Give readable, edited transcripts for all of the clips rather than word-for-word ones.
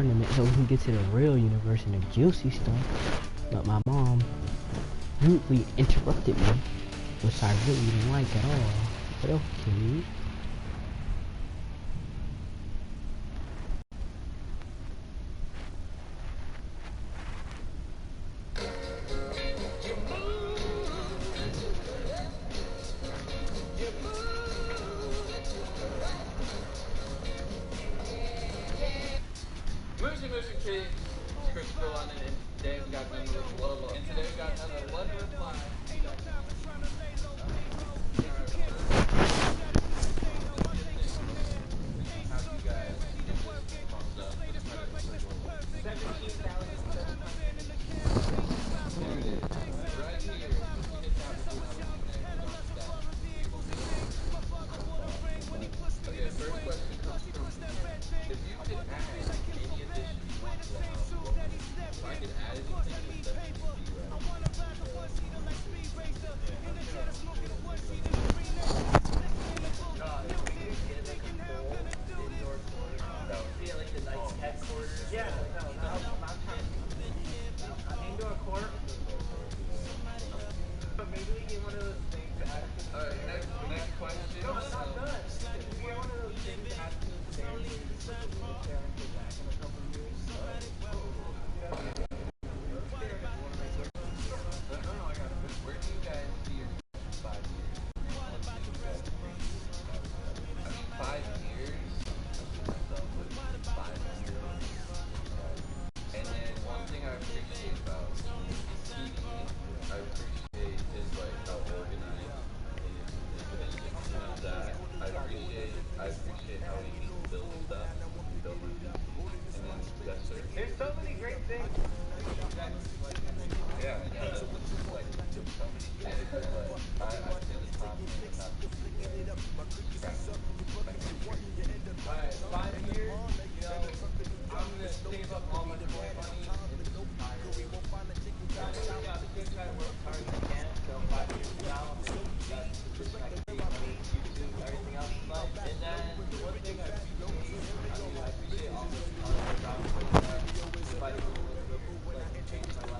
tournament so we can get to the real universe and the juicy stuff. But my mom rudely interrupted me, which I really didn't like at all. But okay.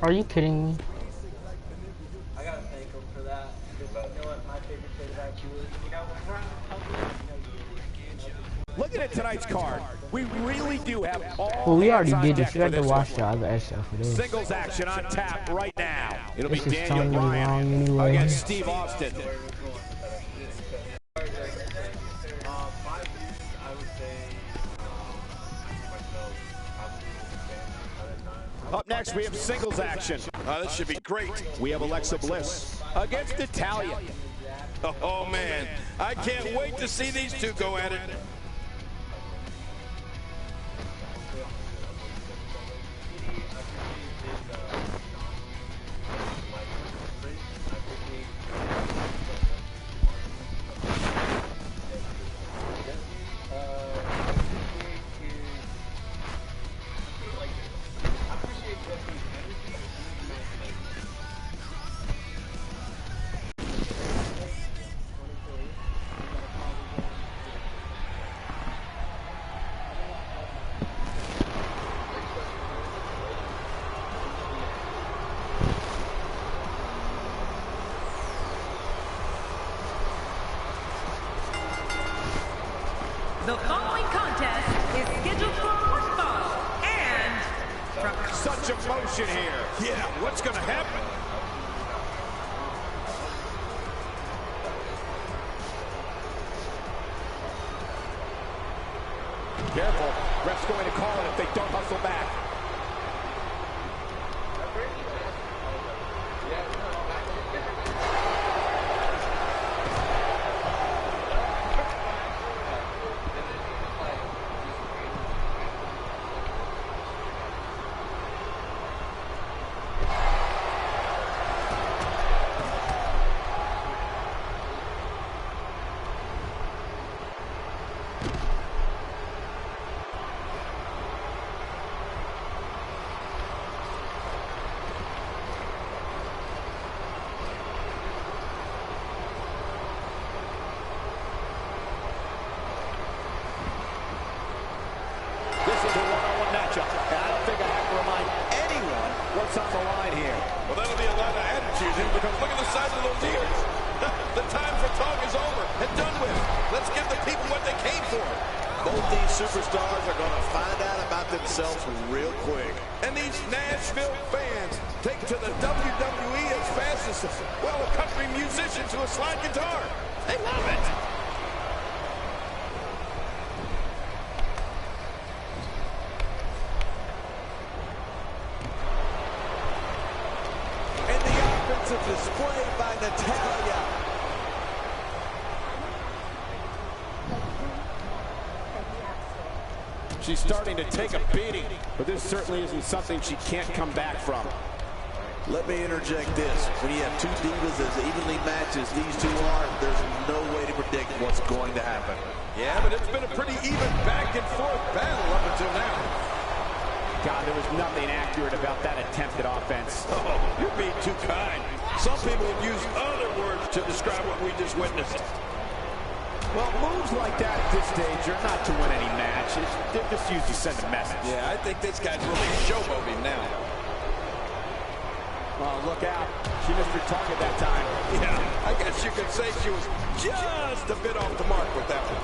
Are you kidding me? I gotta thank him for that. Because you know what my favorite thing about you is, you know, when we're out in public, Looking at tonight's card, we really do have all. Well, we already did this. You had to watch the other extra for this. Singles action on tap right now. It'll This be is Daniel totally Bryan wrong anyway. against Steve Austin. Up next, we have singles action. This should be great. We have Alexa Bliss against Natalia. Oh, man. I can't wait to see these two go at it. The following contest is scheduled for one fall, and from Such emotion here. Yeah, what's going to happen? Careful. Ref's going to call it if they don't hustle back. This is a one-on-one matchup. what's on the line here. Well, that'll be a lot of attitude here because look at the size of those ears. The time for talk is over and done with. Let's give the people what they came for. Both these superstars are going to find out about themselves real quick. And these Nashville fans take to the WWE as fast as, well, a country musician to a slide guitar. They love it. And the offensive display by Natalya. She's starting to take a beating, but this certainly isn't something she can't come back from. Let me interject this. When you have two divas as evenly matched as these two are, there's no way to predict what's going to happen. Yeah, but it's been a pretty even back and forth battle up until now. God, there was nothing accurate about that attempted offense. Oh, you're being too kind. Some people would use other words to describe what we just witnessed. Well, moves like that at this stage are not to win any match. They're just used to send a message. Yeah, I think this guy's really showboating now. Oh, look out. She missed her target that time. Yeah, I guess you could say she was just a bit off the mark with that one.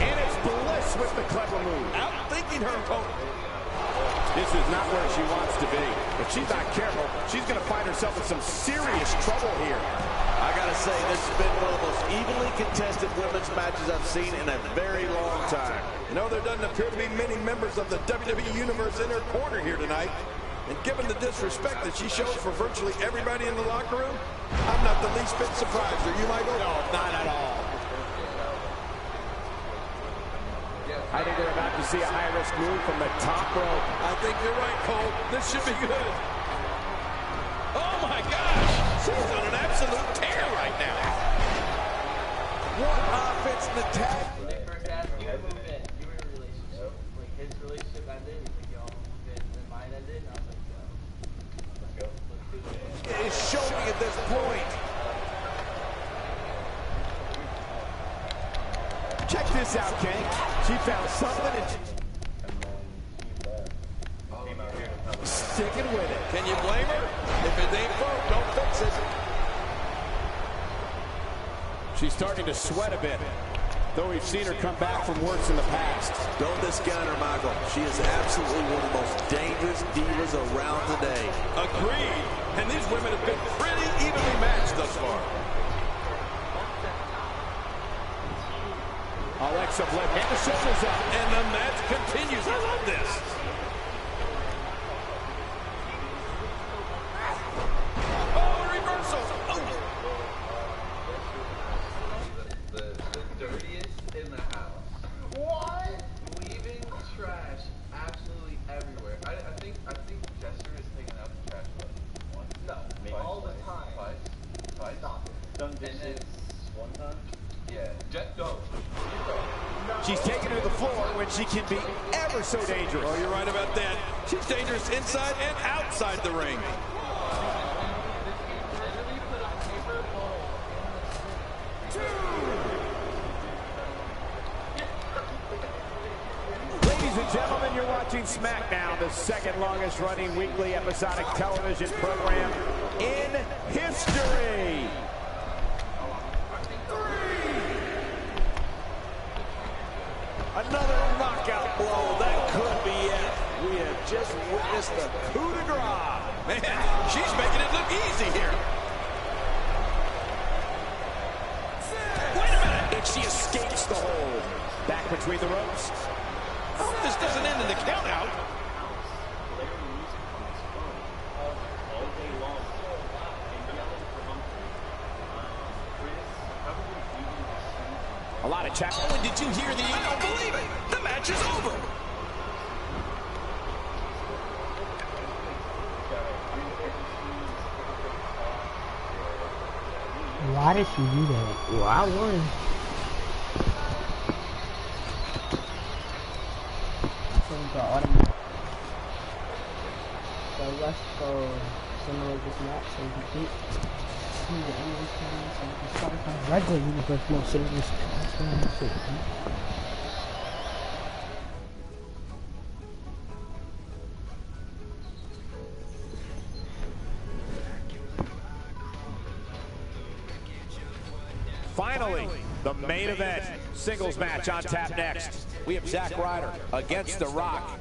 And it's Bliss with the clever move. Outthinking her opponent. This is not where she wants to be. If she's not careful, she's going to find herself in some serious trouble here. I got to say, this has been one of the most evenly contested women's matches I've seen in a very long time. You know, there doesn't appear to be many members of the WWE Universe in her corner here tonight. And given the disrespect that she shows for virtually everybody in the locker room, I'm not the least bit surprised. Are you, Michael? No, not at all. I think we're about to see a high-risk move from the top rope. I think you're right, Cole. This should be good. Oh, my gosh. She's on an absolute tear right now. What offense in the tag? When they first asked you to move in, you were in a relationship. Like, his relationship ended, he's like, yo, move in. Then mine ended, and I was like, yo, let's go. Let's do it. It is showing at this point. Check this out, King. She found something and sticking with it. Can you blame her? If it ain't broke, don't fix it. She's starting to sweat a bit, though we've seen her come back from worse in the past. Don't discount her, Michael. She is absolutely one of the most dangerous divas around today. Agreed. And these women have been pretty evenly matched thus far. Alexa Bliss, and the shoulders up. And the match continues. I love this. Oh, reversal. Oh. The dirtiest in the house. What? Leaving trash absolutely everywhere. I think Jester is taking out the trash once. No, all the time. Twice. Stop it. Done dishes one time? Yeah. Go. She's taken to the floor when she can be ever so dangerous. Oh, you're right about that. She's dangerous inside and outside the ring. Ladies and gentlemen, you're watching SmackDown, the second longest running weekly episodic television program in history. Another knockout blow. That could be it. We have just witnessed the coup de grace. Man, she's making it look easy here. Wait a minute. And she escapes the hold. Back between the ropes. I hope this doesn't end in the count out. A lot of chat. Oh, and did you hear the... I don't believe it. The match is over. Why did she do that? Well, I won. So we got automatic. So let's go simulate this match so we can beat the English team so we can start our regular universe more serious. finally, the main event singles match on tap next. We have Zack Ryder against The Rock.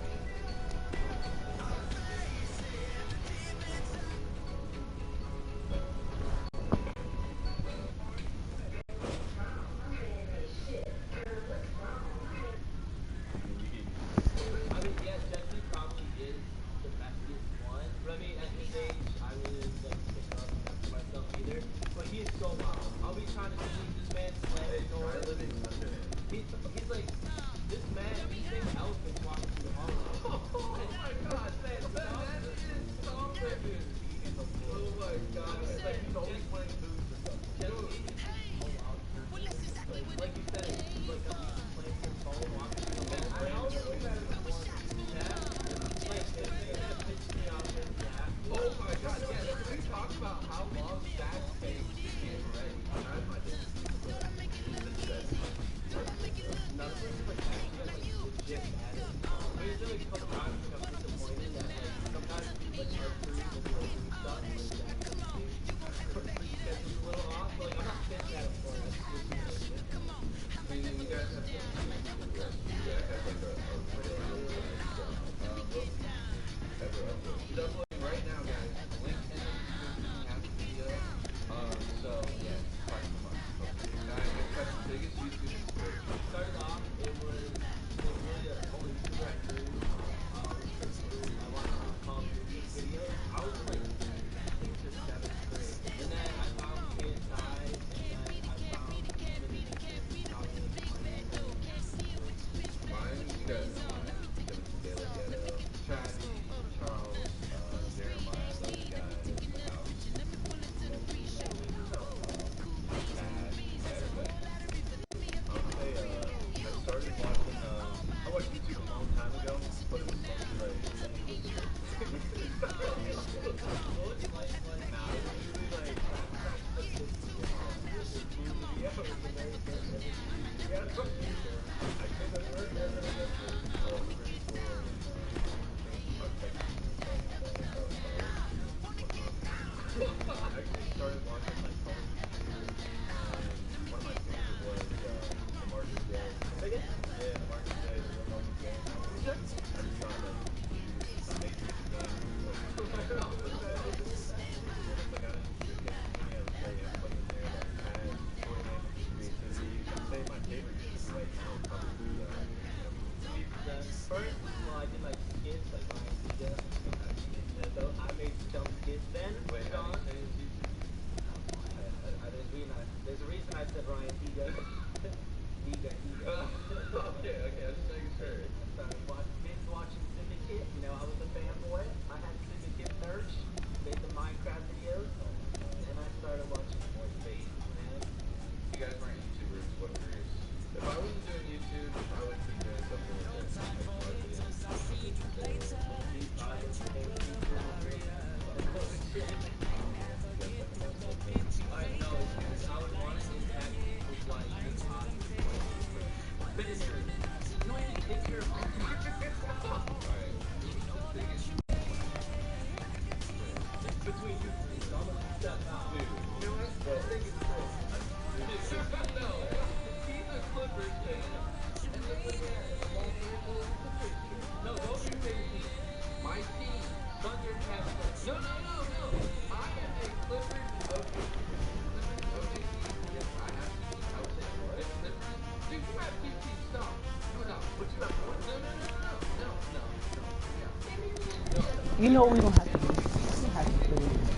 You know we don't have to do. We don't have to do it.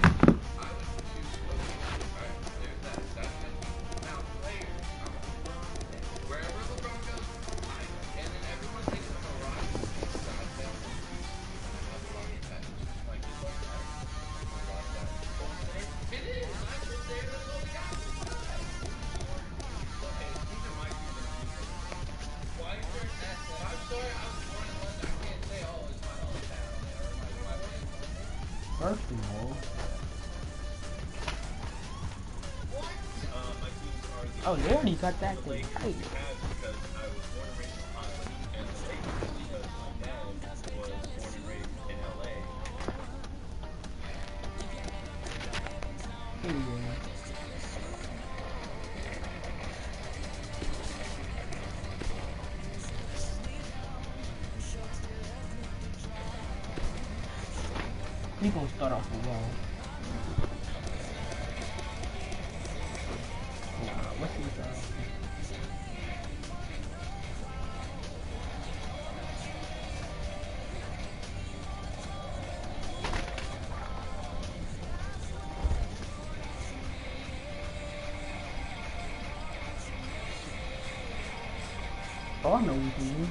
First of all, oh, they already got that thing right. We gonna start off with Raw. Nah, what's his Oh, I know what you mean.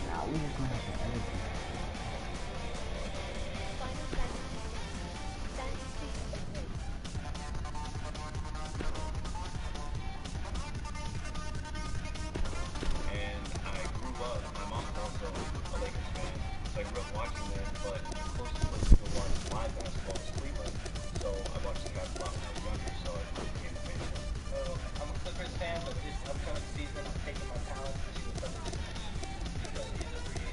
Nah, we just gonna have to edit this. And I grew up, my mom's also a Lakers fan, so I grew up watching them, but the closest place to watch live basketball is Cleveland, so I watched the Cavs a lot when I was younger, so I became a fan of them. I'm a Clippers fan, but this upcoming season, I'm taking my talent to see what's up with this.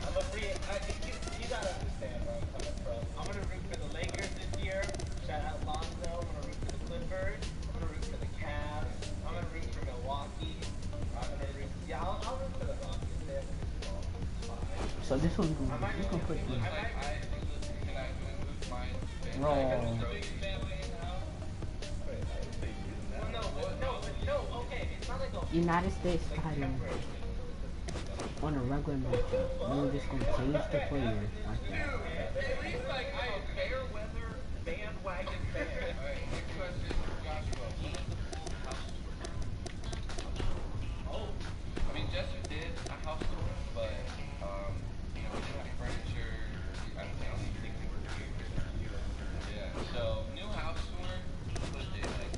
I'm a free. You gotta understand where I'm coming from. I'm gonna root for the Lakers this year. Shout out Lonzo. I'm gonna root for the Clippers. I'm gonna root for the Cavs. I'm gonna root for Milwaukee. I'm gonna root. Yeah, I'll root for the Rockets. They have a good ball. It's fine. So this one's gonna I we gonna put the Raw. No, okay, it's not like a United States fighting on a regular matchup. We're just gonna change the player like that. At least like I am fair weather bandwagon fan. Alright, next question, Joshua. Oh, I mean Jester did a house tour, but you know, we didn't have furniture. I don't even think we were here. Yeah. So new house tour, what did like?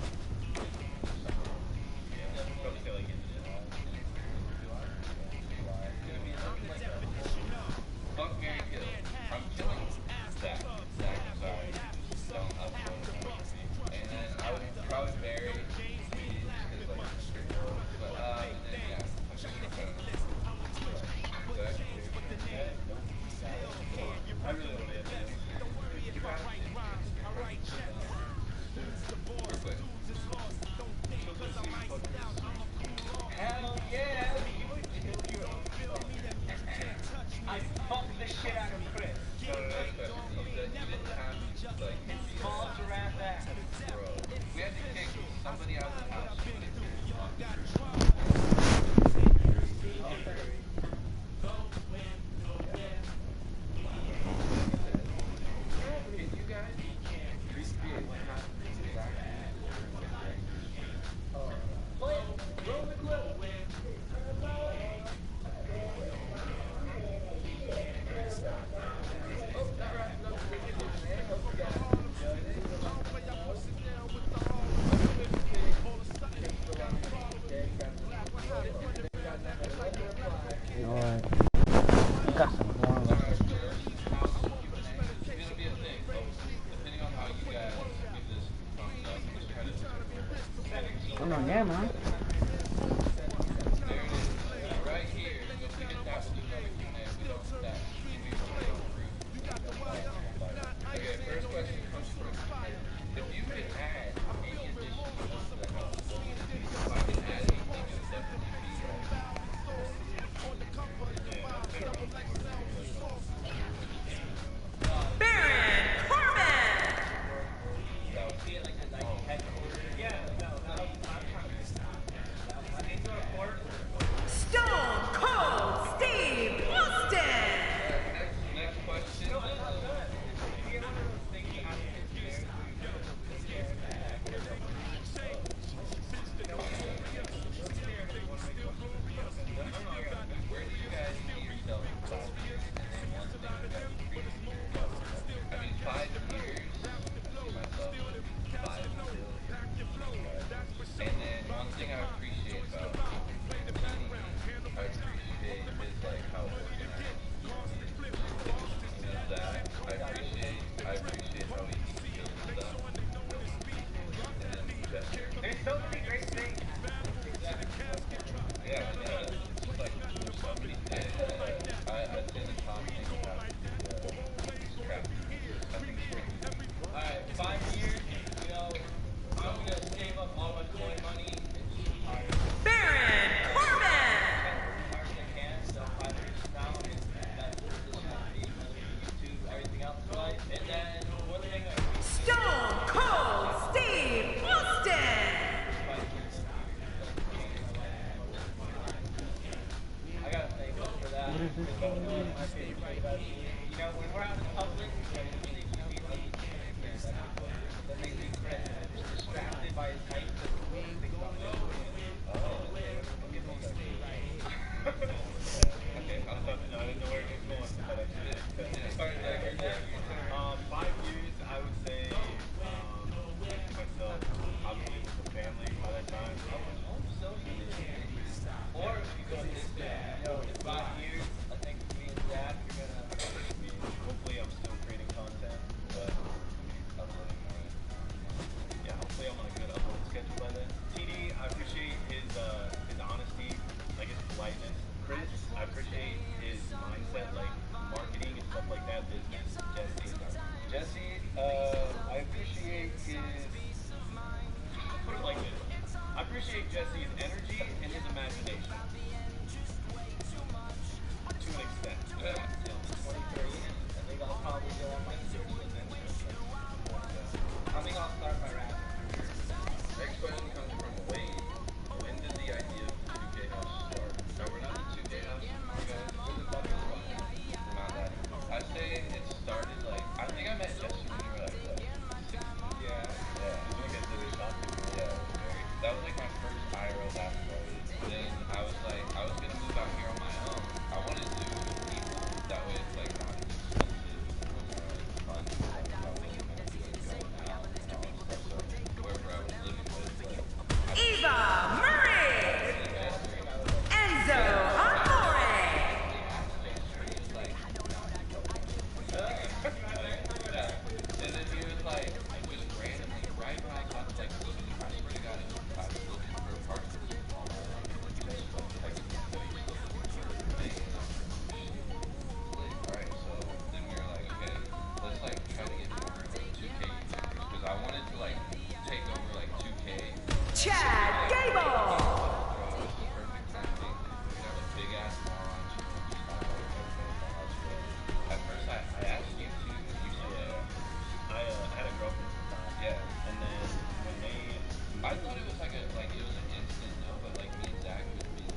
Yeah, probably feel like it. Fuck, Mary, kill. I'm killing Zach. Zach, I'm sorry. Don't upload. And then I would probably marry me just because like it's straight girl. But and then yeah, I'm just gonna kind of Zach. I really don't have to. Real quick. hell yeah. I fucked the shit out of Chris. No, that's better. You didn't have to like Balls around that. bro. We had to kick somebody out of the house. Can you guys recreate what happened exactly? Roll the clip. Alright. We got some more left. It's gonna be a thing, folks. Depending on how you guys give this thumbs up, just try to Oh no, yeah, man. there it is. Right here. Don't forget that we'll do another Q&A. We don't do that. Okay, first question comes from if you could add any additions to the house, if I could add anything, it would definitely Baron Corbin! Yeah, no, I'm trying to business. Jesse, I appreciate his. Put it like this. I appreciate Jesse's energy and his imagination. To an extent. Yeah. 23. I think I'll probably go on my 6th adventure. I think I'll start my rap. Next question comes from Wade. When did the idea of the 2K house start? Now, we're not the 2K house, you guys. We're the fucking one. We're not that. I'd say it started like, I think I met Jesse when you were like, what, 16? Yeah. Yeah. You look at the shopping. Yeah, it was very. That was like my first IRL basketball league. Then I was gonna move out here on my own. I wanted to do it with people. That way it's like not as expensive and fun. Like, about making money, like going out and all that stuff. So whoever I was living with, like, Eva Murray! Enzo Amore! And then he was like, just randomly, right when I got like, I swear to God, I was looking for a partner all my life. Just like texting me, but he's looking for a thing. And I'm like, alright, so then we were like, okay, let's like try to get more like 2K YouTubers. Because I wanted to like take over like 2K. Chad Gable! It was the perfect kind of thing. We have a big ass launch. At first, I asked you to, and you said no. I had a girlfriend at the time. Yeah. And then when I thought it was like it was an instant no, but like me and Zach would be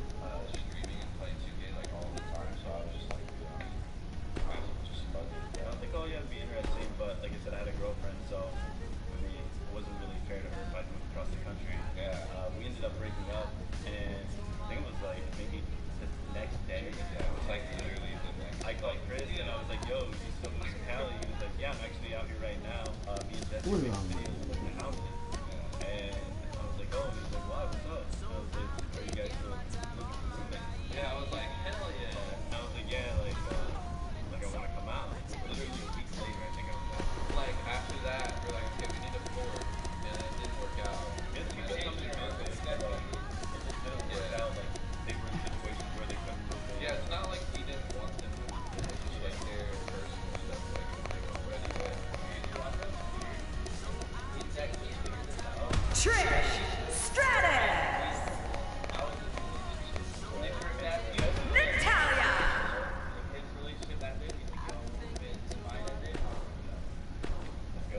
streaming and playing 2K like all the time, so I was just like, might as well just fuck it. I don't think all you have to be interesting, but like I said, I had a girlfriend, so I mean, it wasn't really fair to her if I moved across the country. Yeah. We ended up breaking up, and I think it was like maybe the next day. Yeah, it was like literally the next. I called Chris and I was like, yo, you still in Cali? He was like, yeah, I'm actually out here right now. Me and Jesse made videos in the houses. And I was like, oh, and he's like, wow, what's up? And I was like, are you guys still looking for roommates? Yeah, I was like, hell yeah. And I was like, yeah, like I want to come out. Literally a week later, I think I was out. Like after that, we're like, okay, we need a floor, and it didn't work out. It's because something happened. It just didn't work out. Like they were in situations where they couldn't move in. Yeah, it's not like he didn't want them to move in. It's just like their personal stuff, like they were ready. But Trish Stratus! Natalia! His relationship ended. You think y'all move into mine ended? Let's go.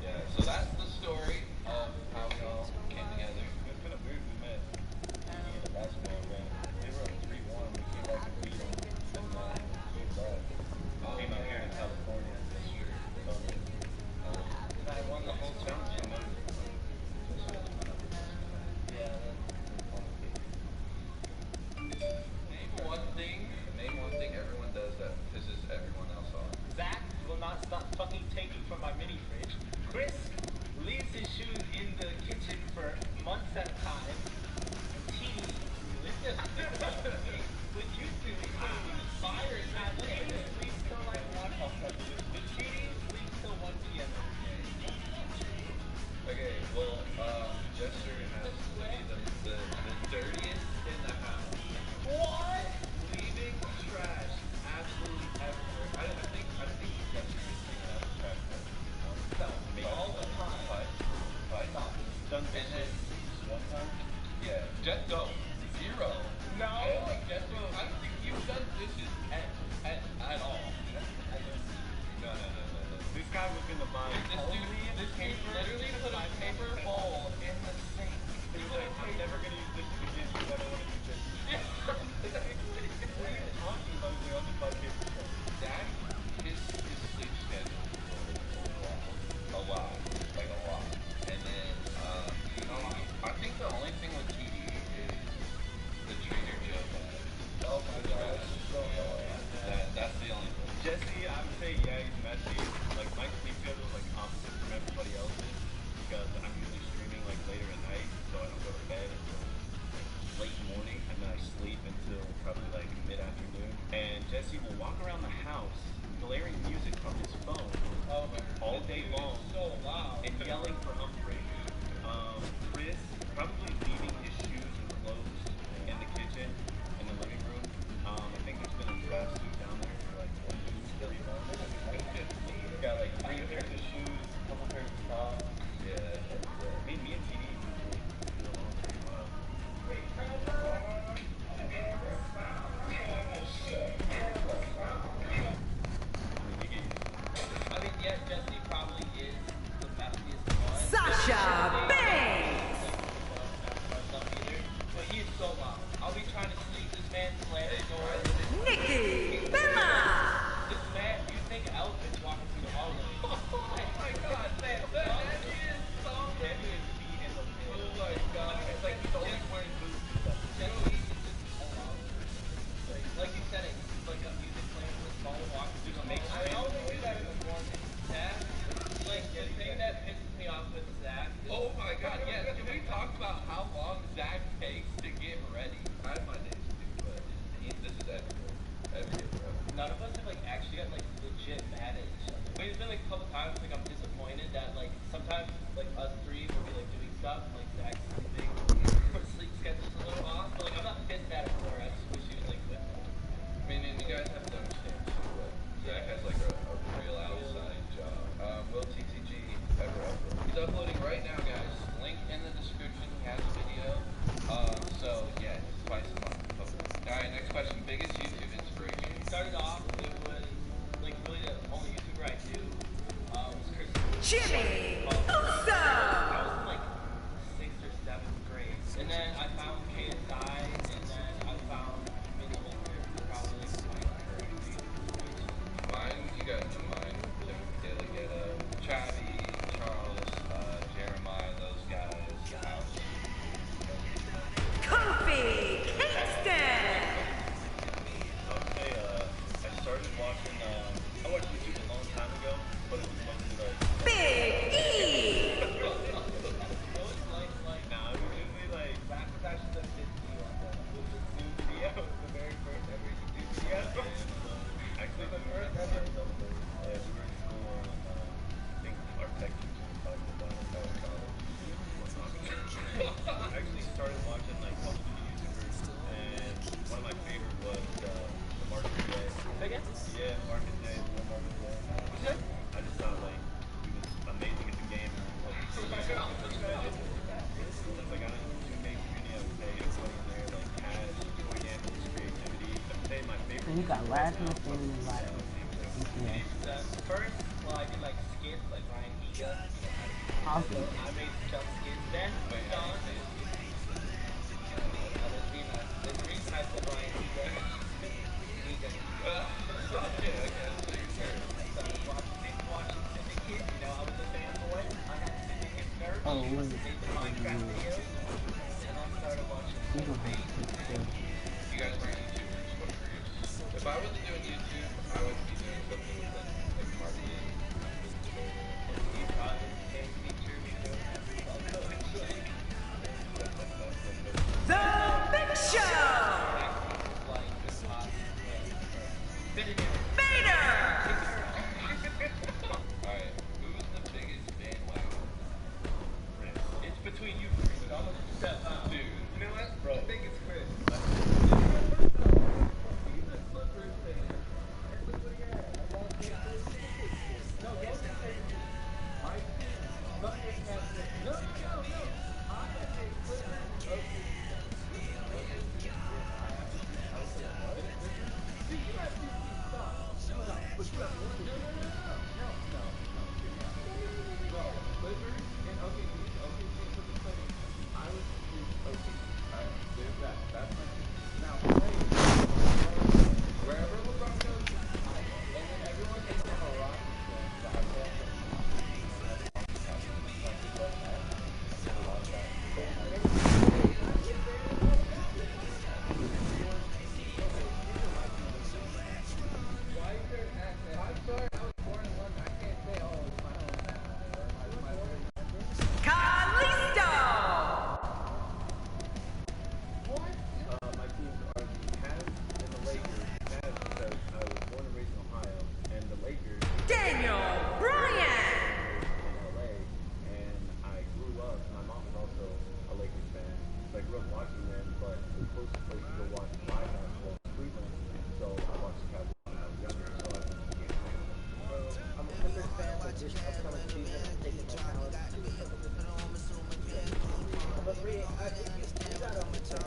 yeah, so that's the story of how we all came together. It was kind of weird. We met in the basketball event. They were up 3-1. We came back and beat them. And then he left. Came out here to California. That's true. And I won the whole challenge. Yeah, Name one thing everyone does that pisses everyone else off. Zach will not stop fucking taking from my mini fridge. Chris leaves his shoes in the kitchen for months at a time. T with you two, fire is not sleeps till like 1 o'clock. The cheating sleeps till 1 p.m. Okay, well, Jester has to be the dirtiest in the house. What? Leaving trash absolutely everywhere. I think Jester is taking out the trash. No, all the time. Fight. Done And then, one time? yeah, just go. Zero. No. I don't think Jester, I don't think you've done dishes at all. No. This guy was gonna buy This dude literally put a paper bowl in the sink. He was like, I'm never gonna use this again because I don't want to do this. What are you talking about? You're on the bucket. That his sleep schedule a lot. Like a lot. And then I think the only thing with TD is the Trader Joe bag. Oh my gosh. So That's the only thing. Jesse, I would say, yeah, he's messy. Like, my sleep schedule is like opposite from everybody else's because I'm usually streaming like later at night, so I don't go to bed until like, late morning, and then I sleep until probably like mid-afternoon. And Jesse will walk around the house blaring music from his phone all day long and yelling for Humphrey. Chris probably leaving his shoes and clothes in the kitchen, in the living room. I think there's been a trash suit down there for like 2-3 a couple times, like, I'm disappointed that, like, sometimes, like, us three will be, like, doing stuff, like, Zach's sleeping, our sleep schedule's a little off, but, like, I'm not pissed at it for it. I just wish he was, like, with me. I mean, and you guys have to understand too, like, Zach has like a real outside job. Will TTG ever? He's uploading right now, guys. Link in the description. He has a video. So yeah, spice him up. All right, next question. Biggest YouTube inspiration. Started off, it was, like, really the only YouTuber I knew was Chris. Jimmy I Uso! was in, like, 6th or 7th grade. And then I found KSI, and then I found Mini Liquor, probably, like, my encouraging inspiration. Mine, you guys know mine. Timothy Daily Ghetto, Chavi, Charles, Jeremiah, those guys. House. Kofi Kingston! I would say I started watching. I watched YouTube a long time ago, but it was mostly like. Big E! It was like, Nah, it was usually like. Zach was actually the 50 on the New video, the very first ever YouTube video. Actually, the first ever. Yeah, we were in school and I think our tech teacher was talking about it. That was college. I actually started watching like Call of Duty YouTubers, and one of my favorite was the Marcus J. Again? Yeah, Marcus J. Marcus J. I just thought like he was amazing at the game. Like, I got into the 2K community, I would say everybody there like has joy damage, creativity. I'd say my favorite. And you got last one standing in life. The first, well, I did like skits, like Ryan Higa. Awesome. I made some skits then. Don. There's a reason I said Ryan Higa. Higa. So I started watching Syndicate. You know, I was a fanboy. I had Syndicate nerds. Oh, Made the Minecraft videos. And I started watching Syndicate. You guys were YouTubers. What careers? If I was doing YouTube, I would be doing something within like marketing. He probably became a teacher, you know. The Big Show! Vader! Alright, who's the biggest bandwagon? It's between you three, but I'm gonna step out. Dude. You know what? Bro. I think it's Chris. Kalisto! My teams are the Cavs and the Lakers. Cavs because I was born and raised in Ohio, and the Lakers Daniel Bryan! in LA. And I grew up. My mom was also a Lakers fan, so I grew up watching them. But the closest place to go watch live basketball was Cleveland, so I watched the Cavs when I was younger. So I became a fan. I'm a Clippers fan, but this upcoming season, I'm taking my talent to the Clippers. But you gotta understand,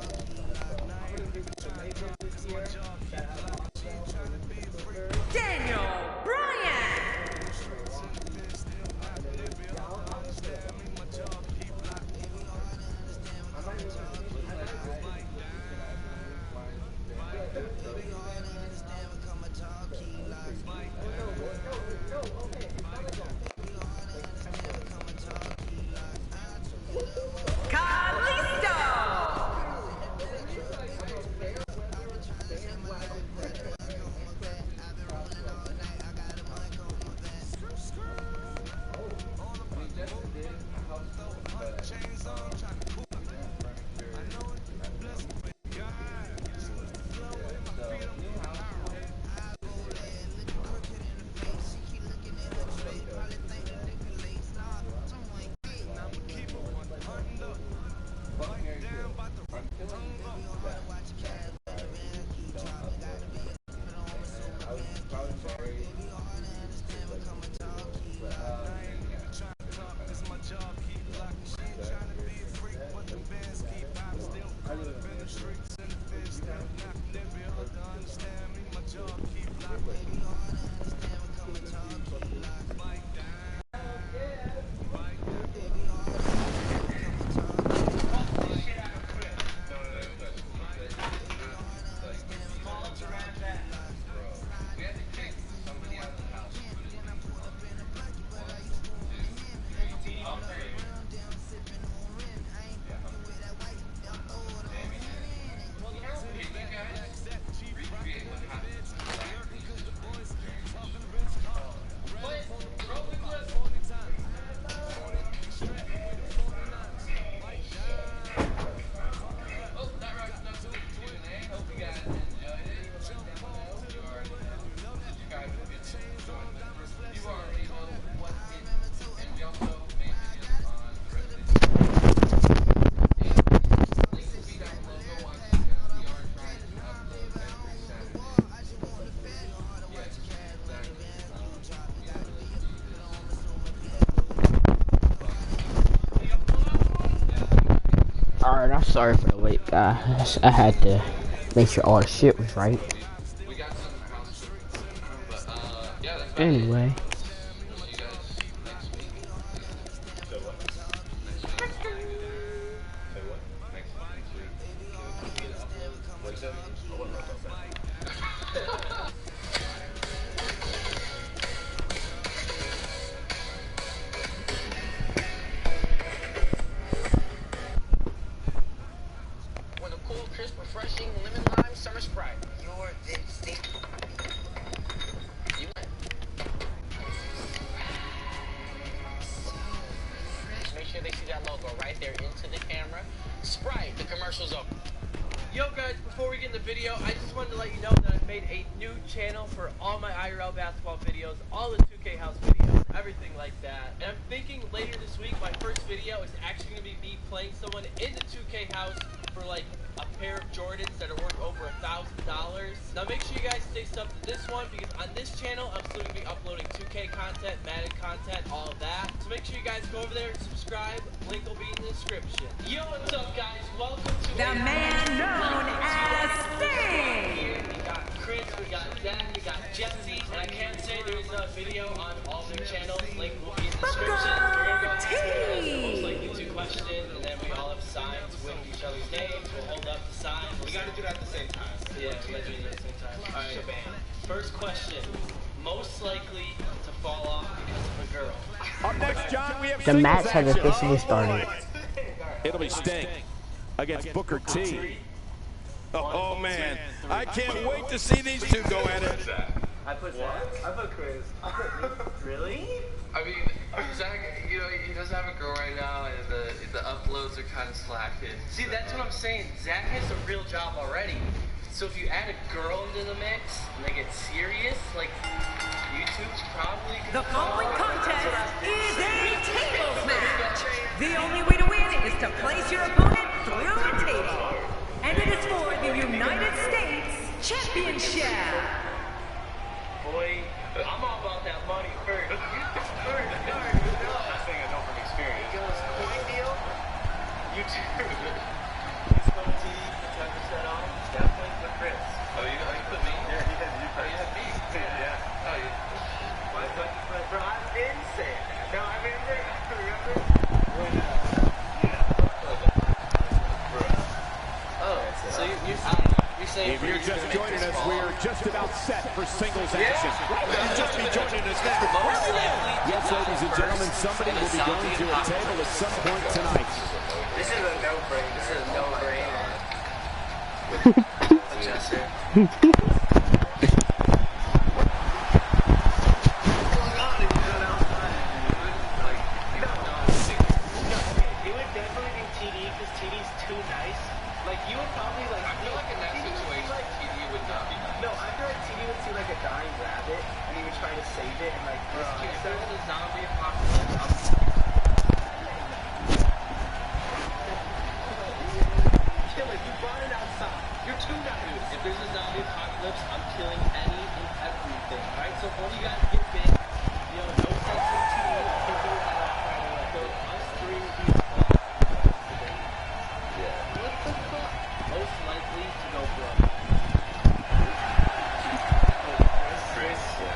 I'm gonna give you the Lakers this year. That have Marcel and the Clippers. Daniel Bryan! Kalisto! sorry for the wait, guys. I had to make sure all the shit was right. We got some in the house. But, yeah, that's about Anyway. it. We'll see you guys next week. So what? Next week. Say what? Next week. Get uploads. What is it? I wouldn't know about that. With a cool, crisp, refreshing lemon lime summer Sprite. Your distinct. You win. Make sure they see that logo right there into the camera. Sprite, the commercial's over. Yo guys, before we get in the video, I just wanted to let you know that I've made a new channel for all my IRL basketball videos, all the 2K house videos, everything like that. And I'm thinking later this week, my first video is actually going to be me playing someone in the 2K house for like a pair of Jordans that are worth over $1,000. Now make sure you guys stay subbed to this one because on this channel, I'm still going to be uploading 2K content, Madden content, all of that. So make sure you guys go over there and subscribe. Link will be in the description. Yo, what's up guys? Welcome to The man known as Sting. Here we got Chris, we got Zach, we got Jesse, and I can't say there's a video on all their channels. Link will be in the description. We're gonna go ask most likely 2 questions, and then we all have signs with each other's names. We'll hold up the signs. We gotta do that at the same time. Yeah, we gotta do it at the same time. All right, first question: most likely to fall off because of a girl. Up next, John, we have The match has action. officially started. It'll be Sting against Booker T. Oh man, I can't wait to see these two go at it. I put Zach. I put Chris. Really? I mean, Zach, you know, he doesn't have a girl right now, and the uploads are kind of slacking. See, that's what I'm saying. Zach has a real job already. So if you add a girl into the mix and they get serious, like YouTube's probably The gonna following contest is a tables match. The only way to win is to place your opponent through a table. And it is for the United States Championship. Boy, I'm all about that money first. I'm saying I know from experience. Goes coin deal. YouTube. He's going to 10% off. Definitely for Chris. Oh, you put me? Yeah, you had you. Oh, you had me? Yeah. Oh, you... Bro, I didn't say that. No, I remember when Oh, so you're saying If you're just joining us, we are just about set for singles action. You just be joining us now. Yes, ladies and gentlemen, somebody will be going to a table at some point tonight. this is a no-brainer. This is a no-brainer. Adjuster. It would definitely be TD because TD's too nice. Like you would probably like. I feel like in that situation, TD would not be nice. No, I feel like TD would see like a dying rabbit and he would try to save it and like risk if himself. there's a zombie apocalypse, Kill it. You brought it outside. You're too nice. if there's a zombie apocalypse, I'm killing any and everything. Alright, so if one of you guys get bit, you know, no sense of TD, can do that right away. So us 3 would be what the fuck? Most likely to go broke. Chris. Yeah.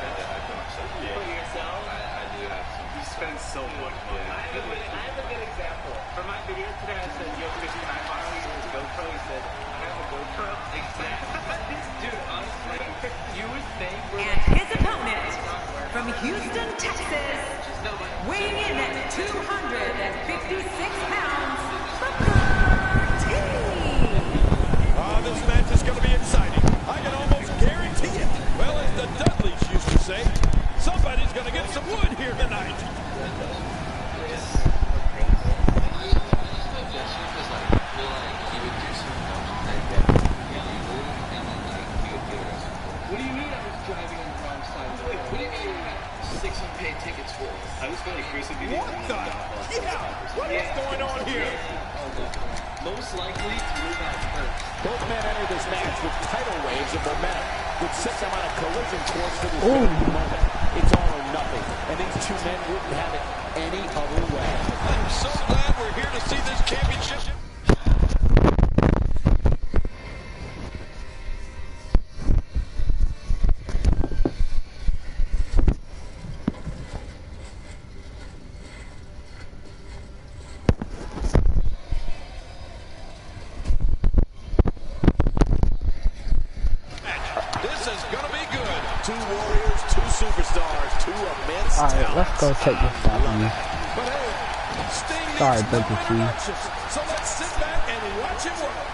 For yourself. I do have some. You spend so much money. I have a good example. For my video today, I said, yo, Chris, can I borrow your GoPro? He said, I have a GoPro. Exactly. Dude, honestly, you would think we're And his opponent from Houston, Texas, weighing in at 256 pounds, Booker T. Oh, this match is going to be exciting. I can almost guarantee it. Well, as the Dudleys used to say, somebody's going to get some wood here tonight. What do you mean I was driving on the wrong side of the road? What do you mean you had 6 unpaid tickets for? I was funny, Chris, if you What the? Yeah, what is going on here? Most likely to move out first. Both men enter this match with tidal waves of momentum, which set them on a collision course for this very moment. It's all or nothing, and these two men wouldn't have it any other way. I'm so glad we're here to see this championship. immense Alright, talent. let's go check this out. But hey, Sting Sorry, needs no Booker T. introductions, so let's sit back and watch him work.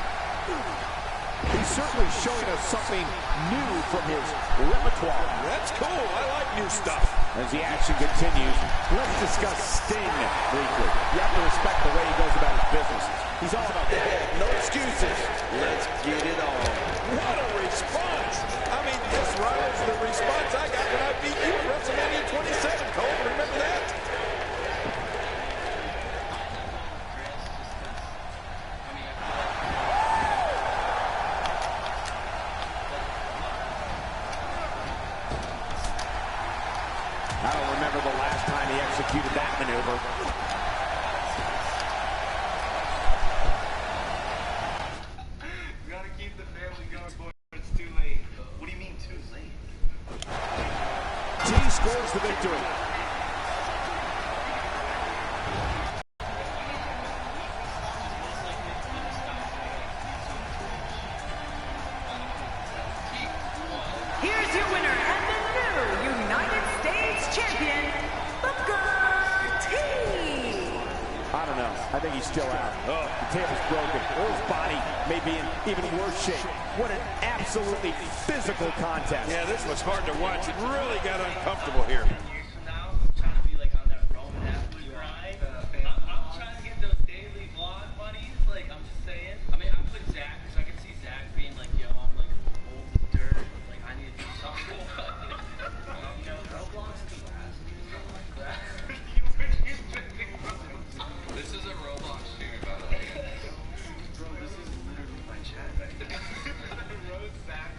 He's certainly showing us something new from his repertoire. That's cool. I like new stuff. As the action continues, let's discuss Sting briefly. You have to respect the way he goes about his business. He's all about the head, no excuses. Let's get it on. What a response. I mean, this rivals the response I got when I beat you at WrestleMania 27, Cole. Remember that? I don't remember the last time he executed that maneuver. We gotta keep the family going before it's too late. What do you mean too late? T scores the victory. Here's your winner and the new United States champion, Booker T. I don't know. I think he's still out. Oh, the table's broken. Or his body may be in even worse shape. What an absolutely physical contest. Yeah, this was hard to watch. It really got uncomfortable here. Years from now, I'm trying to be like on that Roman athlete grind. I'm trying to get those daily vlog buddies. Like, I'm just saying. I mean, I put Zach, because I can see Zach being like, yo, I'm like old as dirt. Like, I need to do something. You know, Roblox class. Something like that. This is a Roblox streamer, by the way. Bro, this is literally my chat right there. Rose Zach.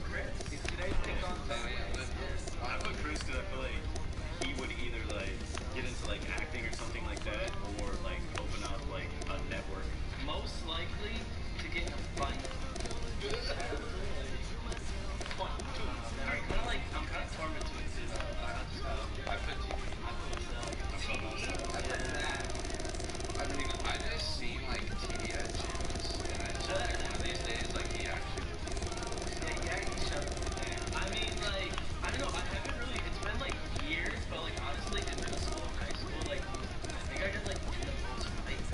Chris, is today's pick on I put Chris because I feel like he would either like get into like acting or something like that, or like open up like a network. most likely to get in a fight. I'm kind of torn between two. I put TV. I mean, I just seen like TV at gyms, and I feel like one of these days, like he actually I mean, like, I don't know, I haven't really, it's been like years, but like honestly, in middle school and high school, like, I think I got like in the most fights.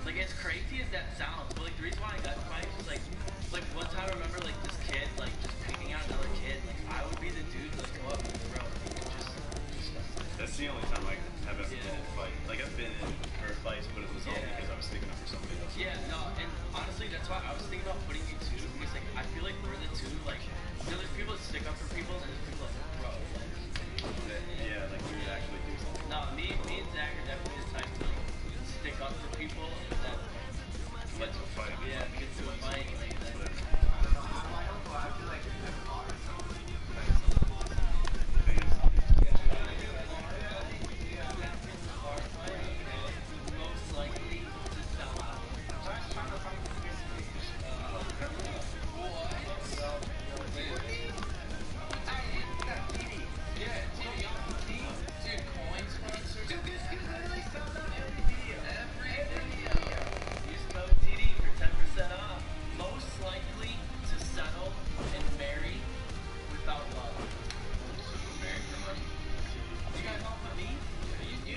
Like, as crazy as that sounds, but like the reason why I got in fights was like one time I remember like this kid, like just picking out another kid, like I would be the dude to like go up and throw, just That's the only time I have ever been in a fight. Like I've been in for fights, but it was all because I was sticking up for somebody else. yeah, no, and honestly, that's why I was thinking about putting you two, because like I feel like we're the two, like, you know, there's people that stick up for people, and there's people like, bro, like, Yeah, like we would actually do something. no, me and Zach are definitely the type to like stick up for people, and then, Get to a fight. yeah, get to a fight, like, But most likely to sell out. Use code TD for 10% off. Most likely to settle and marry without love. You got help with me? You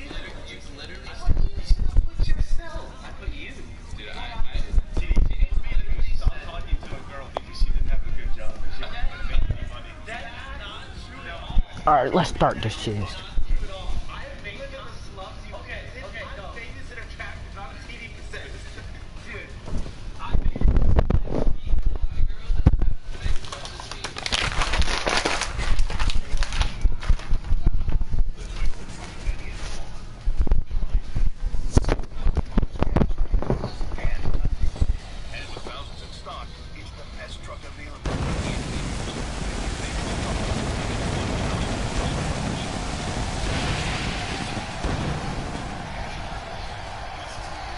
literally put yourself. I put you. dude, stop talking to a girl because she didn't have a good job and she wasn't going to make any money. That's not true at all. Alright, let's start this shit.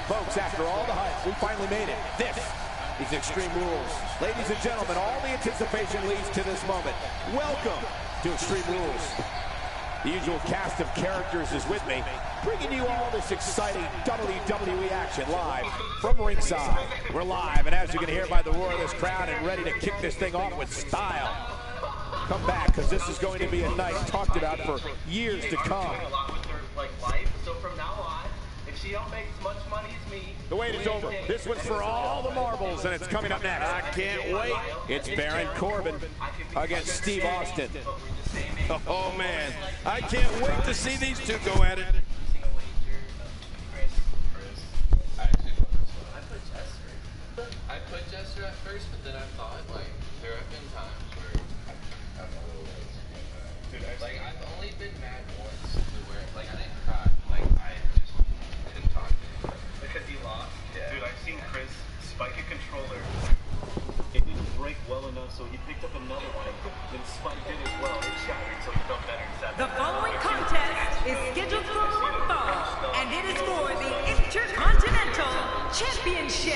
Folks, after all the hype, we finally made it. This is Extreme Rules. Ladies and gentlemen, all the anticipation leads to this moment. Welcome to Extreme Rules. The usual cast of characters is with me, bringing you all this exciting WWE action live from ringside. We're live, and as you can hear by the roar of this crowd, and ready to kick this thing off with style. come back, because this is going to be a night talked about for years to come. A lot with her life. So from now on, if she don't make as much money as me, The wait is over. This one's for all the marbles, and it's coming up next. I can't wait. It's Baron Corbin against Steve Austin. Oh, man. I can't wait to see these two go at it. I put Jester at first, but then I thought, like, there have been times where I'm a little like, I've only been mad once to where, like, I didn't cry. Like, I just couldn't talk to him. because he lost. Yeah. Dude, I've seen Chris spike a controller. It didn't break well enough, so he picked up another one. Then spiked it as well. It shattered, so he felt better. The following contest is scheduled for one fall, and it is for the Intercontinental Championship.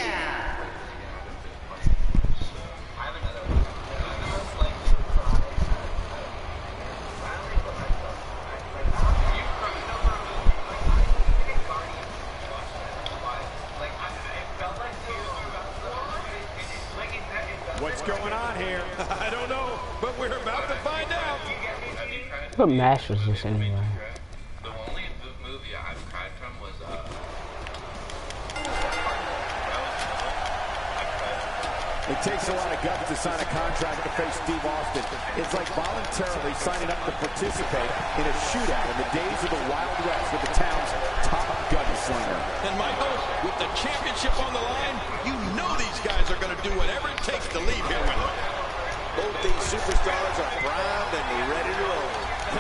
I have another one. I'm just like surprised. I only put myself. You crossed over a movie. Like, I didn't Guardians watch that. Why? Like, it felt like tears were about to fall. Like, it What's going on here? I don't know, but we're about to find out. What match was this anyway? The only movie I've cried from was, It takes a lot of guts to sign a contract to face Steve Austin. It's like voluntarily signing up to participate in a shootout in the days of the Wild West with the town's top gunslinger. And Michael, with the championship on the line, you know these guys are going to do whatever it takes to leave here with it. Both these superstars are primed and ready to roll.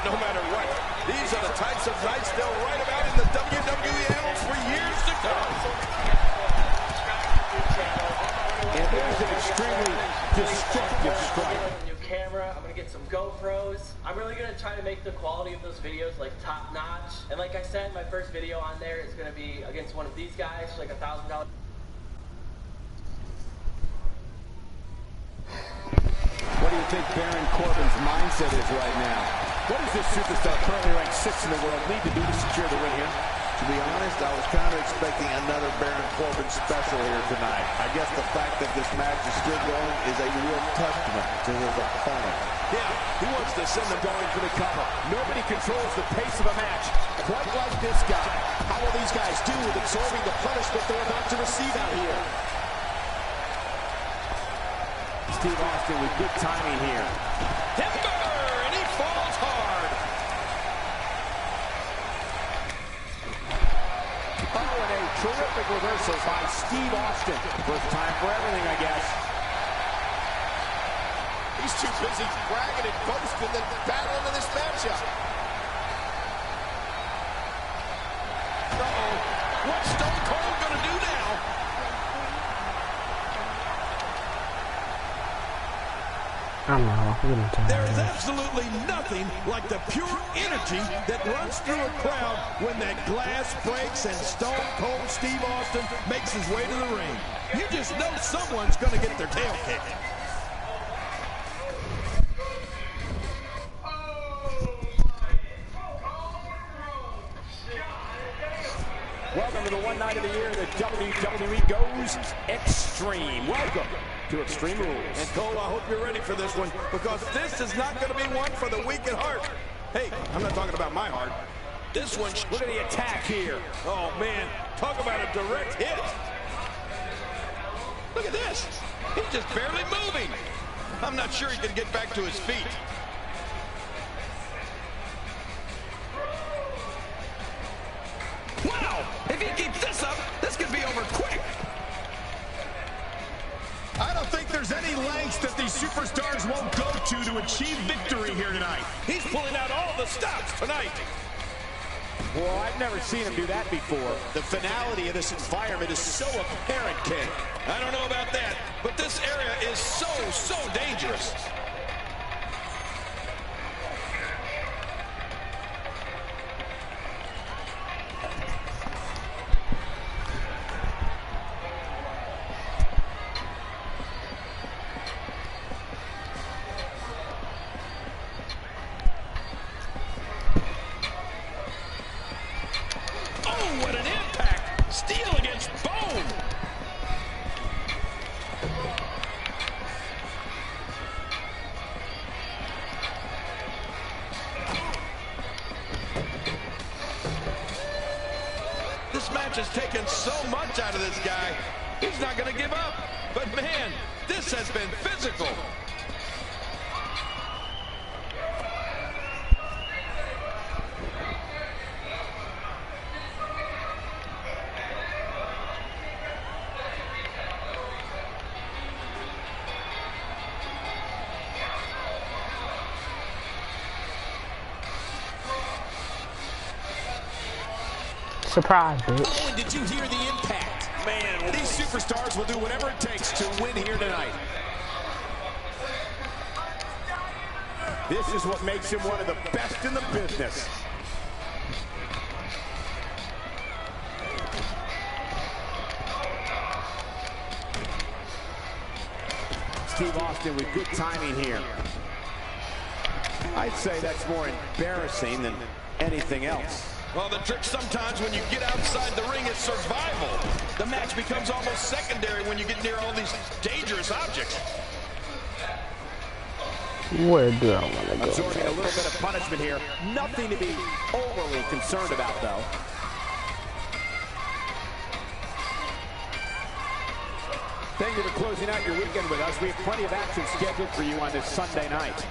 No matter what, these are the types of nights they'll write about in the WWE annals for years to come. And there's an extremely destructive strike. New camera. I'm gonna get some GoPros. I'm really gonna try to make the quality of those videos like top notch. And like I said, my first video on there is gonna be against one of these guys, like $1,000. What do you think Baron Corbin's mindset is right now? What does this superstar currently ranked 6th in the world need to do to secure the win here? To be honest, I was kind of expecting another Baron Corbin special here tonight. I guess the fact that this match is still going is a real testament to his opponent. Yeah, he wants to send them going for the cover. Nobody controls the pace of a match quite like this guy. How will these guys do with absorbing the punishment they're about to receive out here? Steve Austin with good timing here. Timber, and he falls hard. Oh, and a terrific reversal by Steve Austin. First time for everything, I guess. He's too busy bragging and boasting than battling in this matchup. Uh-oh. What's Stone Cold going to do now? I don't know. We're gonna tell There is you. absolutely nothing like the pure energy that runs through a crowd when that glass breaks and Stone Cold Steve Austin makes his way to the ring. You just know someone's going to get their tail kicked. Welcome to the one night of the year that WWE goes extreme. Welcome to Extreme Rules. And Cole, I hope you're ready for this one, because this is not going to be one for the weak at heart. Hey, I'm not talking about my heart. This one, Look at the attack here. oh man, talk about a direct hit. Look at this. He's just barely moving. I'm not sure he can get back to his feet. Wow, if he keeps this up, this could be over quick. I don't think there's any lengths that these superstars won't go to achieve victory here tonight. He's pulling out all the stops tonight. Well, I've never seen him do that before. The finality of this environment is so apparent, King. I don't know about that, but this area is so dangerous. What an impact! Steel against bone! match has taken so much out of this guy. He's not going to give up. But man, this has been physical. Surprise, bitch. Oh, and did you hear the impact? Man, these superstars will do whatever it takes to win here tonight. This is what makes him one of the best in the business. Steve Austin with good timing here. I'd say that's more embarrassing than anything else. Well, the trick sometimes when you get outside the ring is survival. The match becomes almost secondary when you get near all these dangerous objects. Where do I want to go? Absorbing a little bit of punishment here. Nothing to be overly concerned about, though. Thank you for closing out your weekend with us. We have plenty of action scheduled for you on this Sunday night.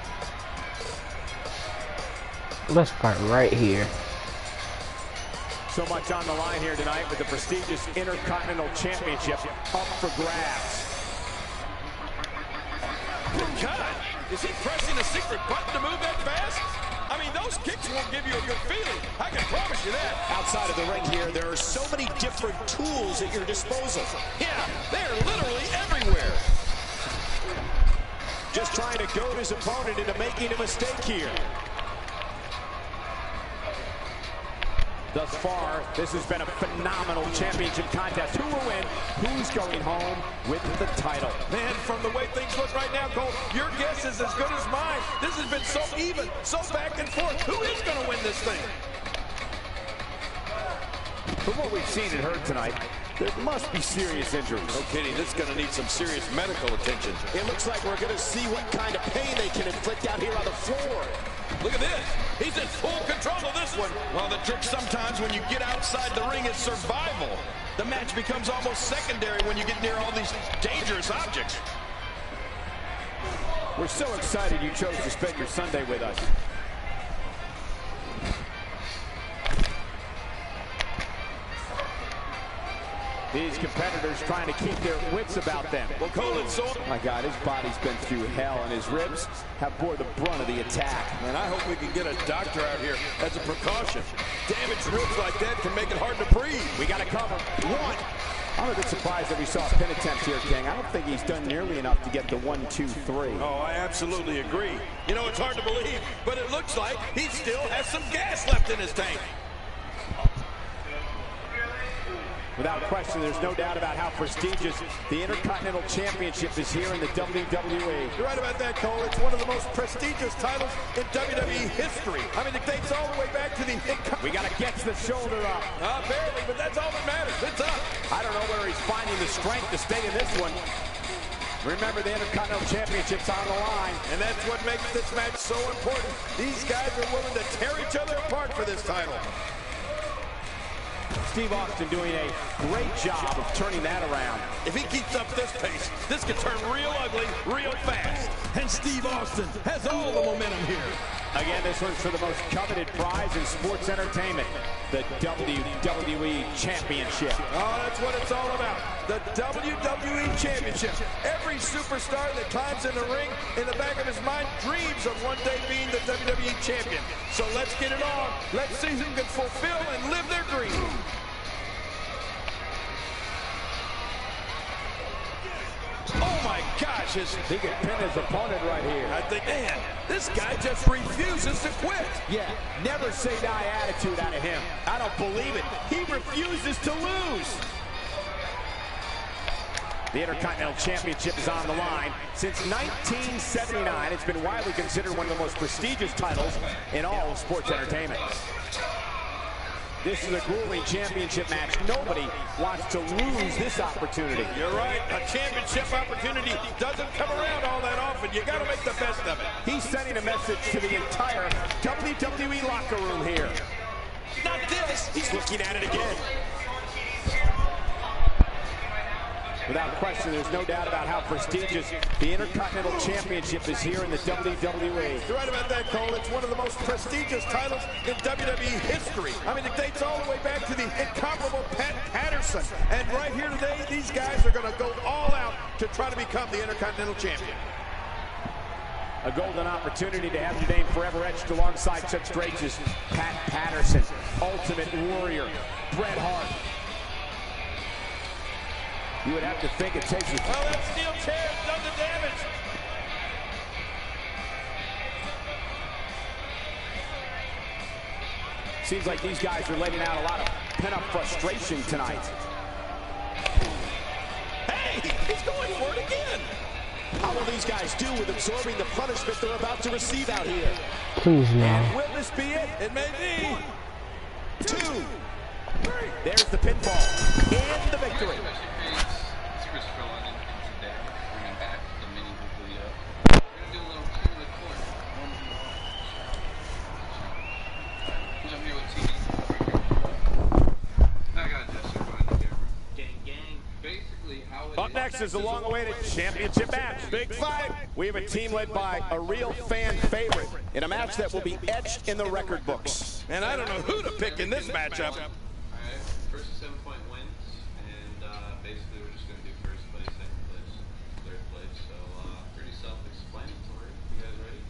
Let's start right here. So much on the line here tonight with the prestigious Intercontinental Championship up for grabs. Good God, is he pressing a secret button to move that fast? I mean, those kicks won't give you a good feeling. I can promise you that. Outside of the ring here, there are so many different tools at your disposal. Yeah, they're literally everywhere. Just trying to goad his opponent into making a mistake here. Thus far, this has been a phenomenal championship contest. Who will win? Who's going home with the title? Man, from the way things look right now, Cole, your guess is as good as mine. This has been so even, so back and forth. Who is going to win this thing? From what we've seen and heard tonight, there must be serious injuries. No kidding, this is going to need some serious medical attention. It looks like we're going to see what kind of pain they can inflict out here on the floor. Look at this. He's in full control of this one. Well, the trick sometimes when you get outside the ring is survival. The match becomes almost secondary when you get near all these dangerous objects. We're so excited you chose to spend your Sunday with us. These competitors trying to keep their wits about them. Well, Cole, it's so... My God, his body's been through hell, and his ribs have bore the brunt of the attack. Man, I hope we can get a doctor out here as a precaution. Damaged ribs like that can make it hard to breathe. We got to cover. One. I'm a bit surprised that we saw a pin attempt here, King. I don't think he's done nearly enough to get the 1, 2, 3. Oh, I absolutely agree. You know, it's hard to believe, but it looks like he still has some gas left in his tank. Without question, there's no doubt about how prestigious the Intercontinental Championship is here in the WWE. You're right about that, Cole. It's one of the most prestigious titles in WWE history. I mean, it dates all the way back to the... We got to get the shoulder up. Barely, but that's all that matters. It's up. I don't know where he's finding the strength to stay in this one. Remember, the Intercontinental Championship's on the line. And that's what makes this match so important. These guys are willing to tear each other apart for this title. Steve Austin doing a great job of turning that around. If he keeps up this pace, this could turn real ugly real fast. And Steve Austin has all the momentum here. Again, this one's for the most coveted prize in sports entertainment, the WWE Championship. Oh, that's what it's all about, the WWE Championship. Every superstar that climbs in the ring, in the back of his mind, dreams of one day being the WWE Champion. So let's get it on. Let's see who can fulfill and live their dream. Oh my gosh, he could pin his opponent right here. I think, man, this guy just refuses to quit. Yeah, never say die attitude out of him. I don't believe it. He refuses to lose. The Intercontinental Championship is on the line. Since 1979, it's been widely considered one of the most prestigious titles in all of sports entertainment. This is a grueling championship match. Nobody wants to lose this opportunity. You're right. A championship opportunity doesn't come around all that often. You got to make the best of it. He's sending a message to the entire WWE locker room here. Not this. He's looking at it again. Without question, there's no doubt about how prestigious the Intercontinental Championship is here in the WWE. You're right about that, Cole. It's one of the most prestigious titles in WWE history. I mean, it dates all the way back to the incomparable Pat Patterson. And right here today, these guys are going to go all out to try to become the Intercontinental Champion. A golden opportunity to have your name forever etched alongside such greats as Pat Patterson, Ultimate Warrior, Bret Hart. You would have to think it takes you. Well, that steel chair has done the damage. Seems like these guys are letting out a lot of pent-up frustration tonight. Hey, he's going for it again. How will these guys do with absorbing the punishment they're about to receive out here? Please, no. And will this be it? It may be. 2, 3. There's the pinfall and the victory. Up next is a long-awaited championship match. Big fight. We have a team led by a real fan favorite in a match that will be etched in the record books. And I don't know who to pick in this matchup. All right, first 7-point wins, and basically we're just going to do first place, second place, third place. So pretty self-explanatory. You guys ready?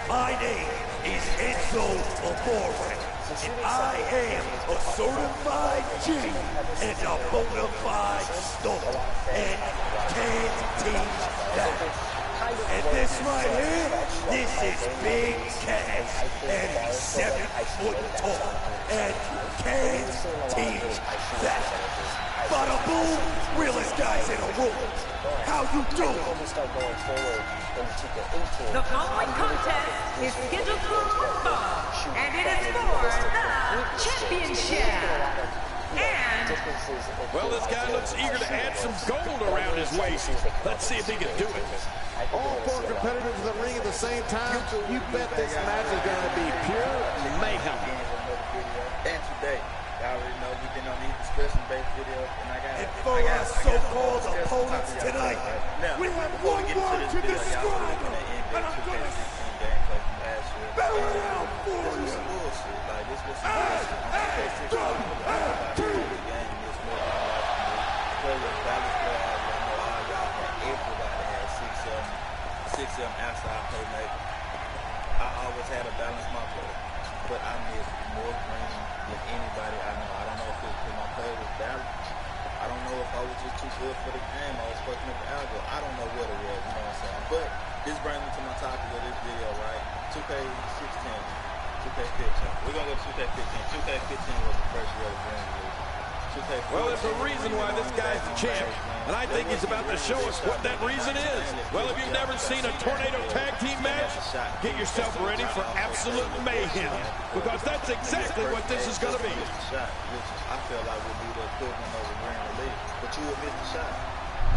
My name is Enzo Amore, and I am a certified G and a bona fide star, and can't teach that. And this right here, this is Big Cass, and he's 7 foot tall, and can't teach that. Bada boom, realest guys in the room. How you doing? The following contest is scheduled for one fall, and it is for the championship. And Well, this guy looks eager to add some gold around his waist. Let's see if he can do it. All 4 competitors in the ring at the same time. You bet this match is going to be pure mayhem. And today, y'all already know we've been on these discussion-based videos, and And for our so-called opponents tonight, we have one word to describe them, and I'm gonna spell it out for you. This was some bullshit. Like, this was some bullshit. The game is more than life to me. Play with Dallas players, I know all y'all had everybody had 6-7 outside playmakers. I always had a balanced my play, but I missed more green than anybody I know. I don't know if it's because my play was balanced. I don't know if I was just too good for the game. I was fucking up the algo. I don't know what it was, you know what I'm saying? But this brings me to my topic of this video, right? 2K16, 2K15. We're going to go to 2K15. 2K15 was the first real green league. Well, there's a reason why this guy's the champ, and I think he's about to show us what that reason is. Well, if you've never seen a tornado tag team match, get yourself ready for absolute mayhem, because that's exactly what this is going to be. I feel like we'll be the equivalent of a green relief, but you will miss the shot.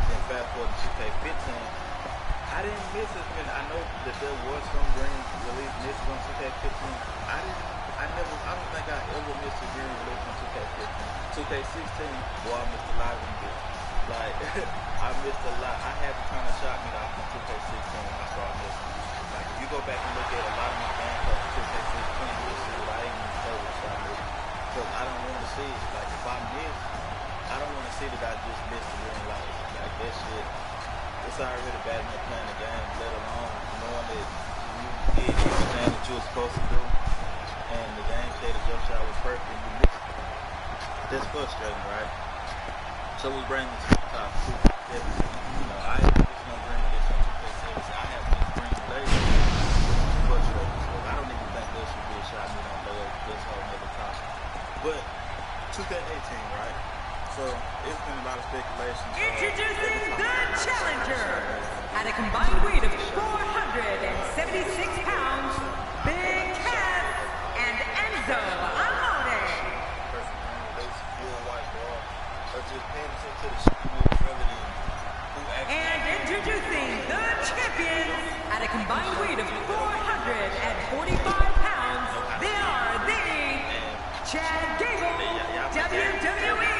Then fast forward to 2K15, I didn't miss as many. I know that there was some green relief misses on 2K15. I don't think I ever missed a green relief on 2K15. 2K16, boy, I missed a lot of them. Like, I missed a lot. I had to kind of shot me off in 2K16 when I started missing. Like, if you go back and look at a lot of my gameplay in 2K16, you'll see that I ain't even play with shot me. Because I don't want to see it. Like, if I miss, I don't want to see that I just missed the ring light. Like, that shit, it's already bad enough playing the game, let alone knowing that you did everything that you were supposed to do. And the game said that your shot was perfect and you missed it. That's frustrating, right? So we bring this to the top. You know, I have this no green with this on 2K17. I have this green laser. It's frustrating. I don't even think there should be a shot me on this whole nother topic. But 2K18, right? So it's been a lot of speculation. Introducing the challenger at a combined weight of 476 pounds, Big Cat and Enzo Amore. And introducing the champion at a combined weight of 445 pounds, they are the Chad Gable, WWE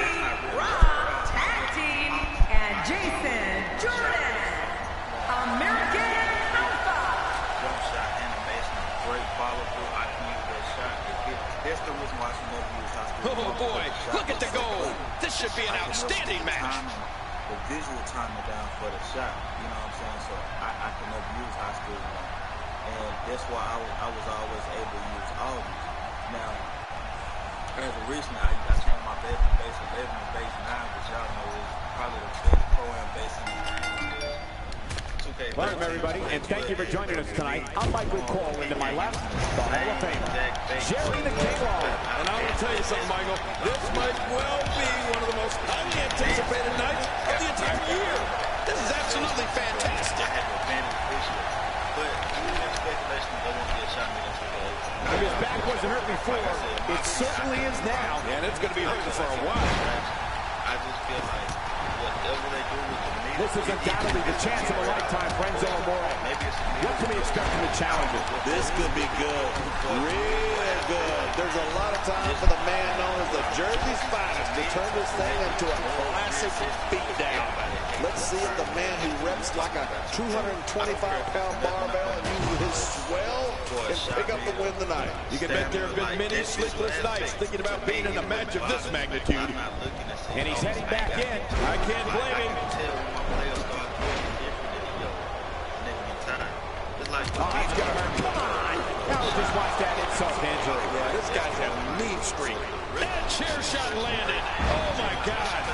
Raw Tag Team, and Jason Jordan, American Alpha. Jump shot animation, great follow through. I can use that shot. That's the reason why I should never use high school. Oh boy, look at the goal. This should be an outstanding match. The visual timing down for the shot, you know what I'm saying? So I can never use high school now. And that's why I was always able to use all these. Now, as of recently, I changed my base from base 11 to base 9, which y'all know is probably the best pro-am base in the game. Welcome, everybody, and thank you for joining us tonight. I'm Michael Cole, into my left, the Hall of Famer, Jerry the King Lawler. And I will tell you something, Michael. This might well be one of the most highly anticipated nights of the entire year. This is absolutely fantastic. But speculation that won't get shot me this week. If his back wasn't hurt before, it certainly is now. And it's going to be hurting for a while. I just feel like whatever they do with the media, this is undoubtedly the chance of a lifetime for Enzo Amore. What can we expect from the challenger? This could be good. Real good. There's a lot of time for the man known as the Jersey's finest to turn this thing into a classic beatdown. Let's see if the man who reps like a 225-pound barbell and uses his swell can pick up the win tonight. You can bet there have been many sleepless nights thinking about being in a match of this magnitude. And he's heading back in. I can't blame him. Oh, he's got her. Come on. Now just watch that insult injury. Yeah, this guy's got a mean streak. That chair shot landed. Oh, my God.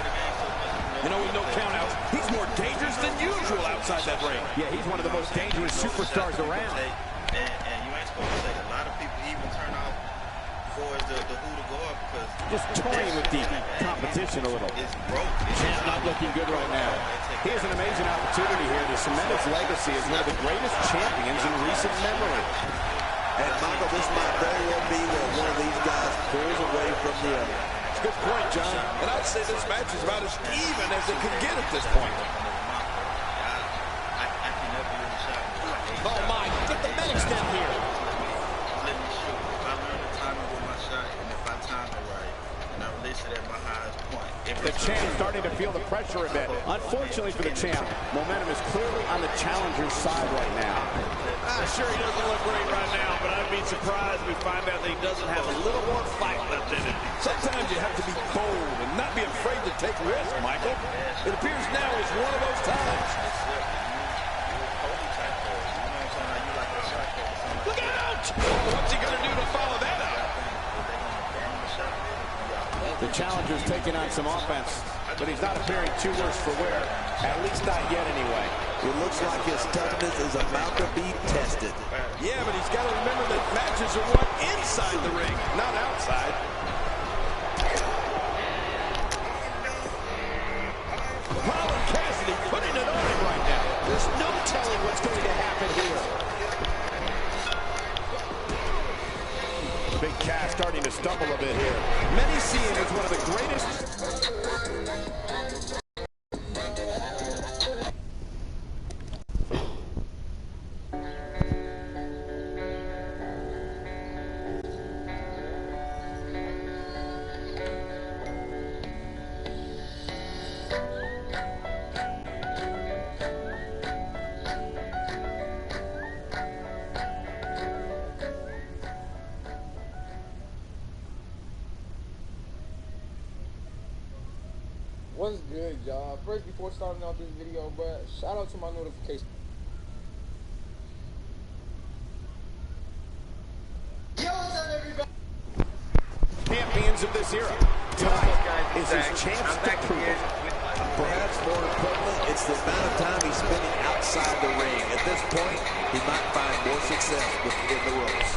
You know, with no countouts, he's more dangerous than usual outside that ring. Yeah, he's one of the most dangerous superstars around. And you ain't supposed to take a lot of people even turn off for the who to guard because just toying with the competition a little. It's broke. Champ not looking good right now. He has an amazing opportunity here to cement his legacy as one of the greatest champions in recent memory. And Michael, this might very well be where one of these guys pulls away from the other. Good point, John. And I'd say this match is about as even as it can get at this point. Oh, my. Get the medics down here. Let me shoot. If I learn the timing with my shot, and if I time it right, and I release it at my highest point. The champ starting to feel the pressure a bit. Unfortunately for the champ, momentum is clearly on the challenger's side right now. Sure, he doesn't look great right now, but I'd be surprised if we find out that he doesn't have a little more fight left in him. Sometimes you have to be bold and not be afraid to take risks, Michael. It appears now is one of those times. Look out! What's he going to do to follow that up? The challenger's taking on some offense, but he's not appearing too worse for wear. At least not yet, anyway. It looks like his toughness is about to be tested. Yeah, but he's got to remember that matches are won inside the ring, not outside. Colin Cassidy putting it on him right now. There's no telling what's going to happen here. Big Cass starting to stumble a bit here. Many see him as one of the greatest. What's good, y'all? First, before starting out this video, bruh, shout out to my notification. Yo, what's up, everybody? Champions of this era. Tonight is his chance to prove it. Perhaps more importantly, it's the amount of time he's spending outside the ring. At this point, he might find more success within the ropes.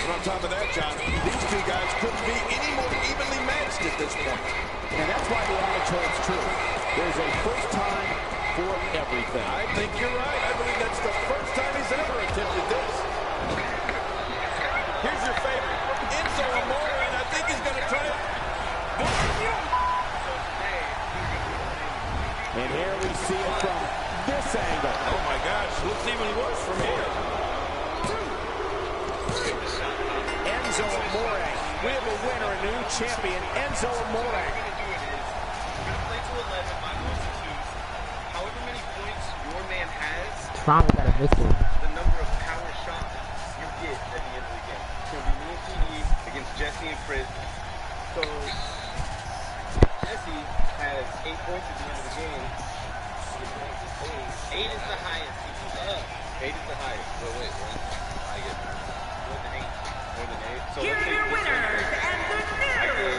And on top of that, John, these two guys couldn't be any more evenly matched at this point. And that's why the adage holds true. There's a first time for everything. I think you're right. I believe that's the first time he's ever attempted this. Here's your favorite, Enzo Amore, and I think he's going to try it. And here we see it from this angle. Oh my gosh, looks even worse from here. Enzo Amore. We have a winner, a new champion, Enzo Amore. However many points your man has, Trauma got a victory. the number of power shots you get at the end of the game. It's going to be me and TD against Jesse and Chris. So, Jesse has 8 points at the end of the game. 8 is the highest. He's up. 8 is the highest. Well, wait, what? I get more than 8. More than 8. So Here are your winners and the new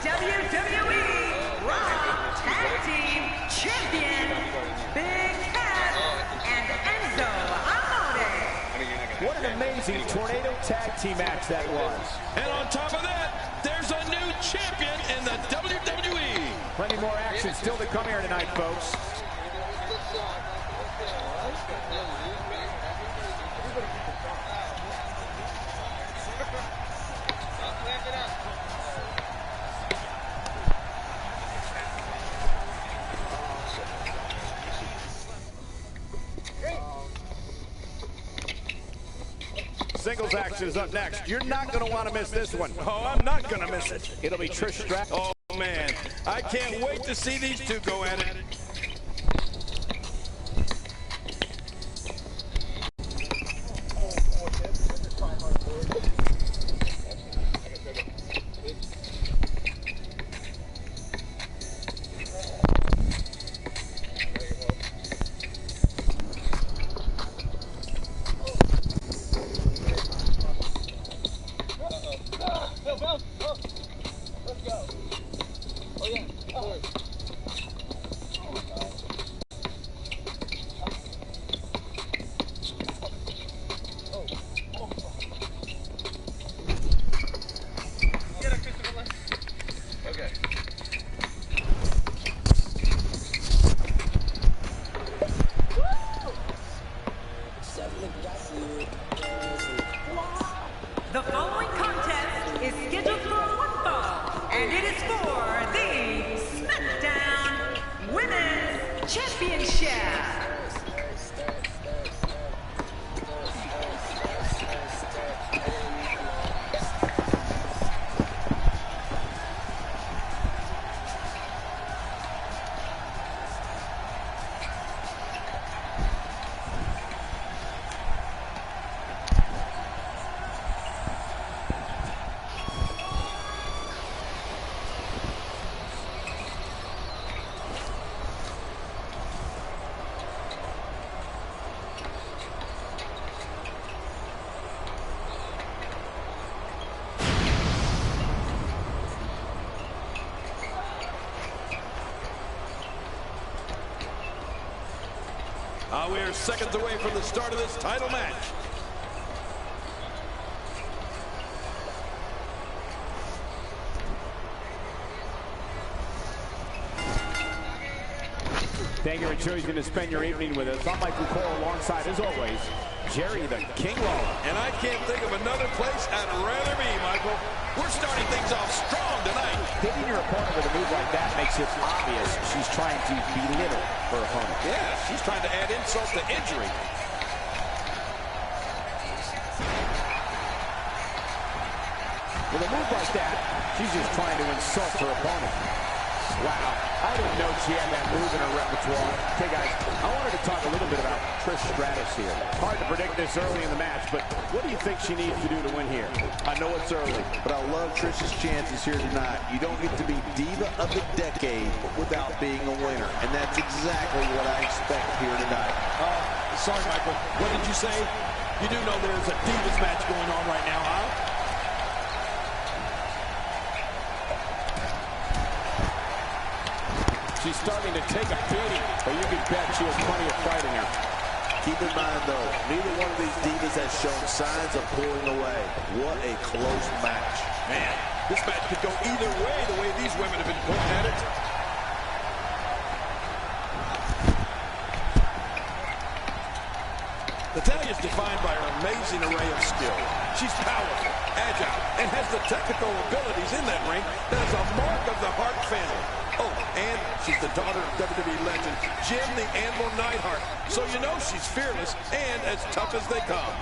WWE Raw Tag Team Champion, Big Cass and Enzo Amore. What an amazing tornado tag team match that was. And on top of that, there's a new champion in the WWE. Plenty more action still to come here tonight, folks. Singles action is up next. You're not going to want to miss this one. Oh, I'm not going to miss it. It'll be Trish Stratus. Oh, man. I can't wait to see these two go at it. The following contest is scheduled for one fall, and it is for the SmackDown Women's Championship. We're seconds away from the start of this title match. Thank you for choosing to spend your evening with us. I'm Michael Cole alongside, as always, Jerry the King Lawler. And I can't think of another place I'd rather be, Michael. We're starting things off strong tonight. Hitting your opponent with a move like that makes it obvious she's trying to belittle her opponent. Yeah, she's trying to add insult to injury. With a move like that, she's just trying to insult her opponent. Wow, I didn't know she had that move in her repertoire. Okay, guys, I wanted to talk a little bit about Trish Stratus here. Hard to predict this early in the match, but what do you think she needs to do to win here? I know it's early, but I love Trish's chances here tonight. You don't get to be Diva of the Decade without being a winner, and that's exactly what I expect here tonight. Sorry, Michael. What did you say? You do know there's a Divas match going on right now, huh? She's starting to take a beating, but you can bet she has plenty of fight in her. Keep in mind, though, neither one of these Divas has shown signs of pulling away. What a close match. Man, this match could go either way, the way these women have been going at it. Natalya's defined by her amazing array of skill. She's powerful, agile, and has the technical abilities in that ring that is a mark of the Hart family. Oh, and she's the daughter of WWE legend Jim the Anvil Neidhart. So you know she's fearless and as tough as they come.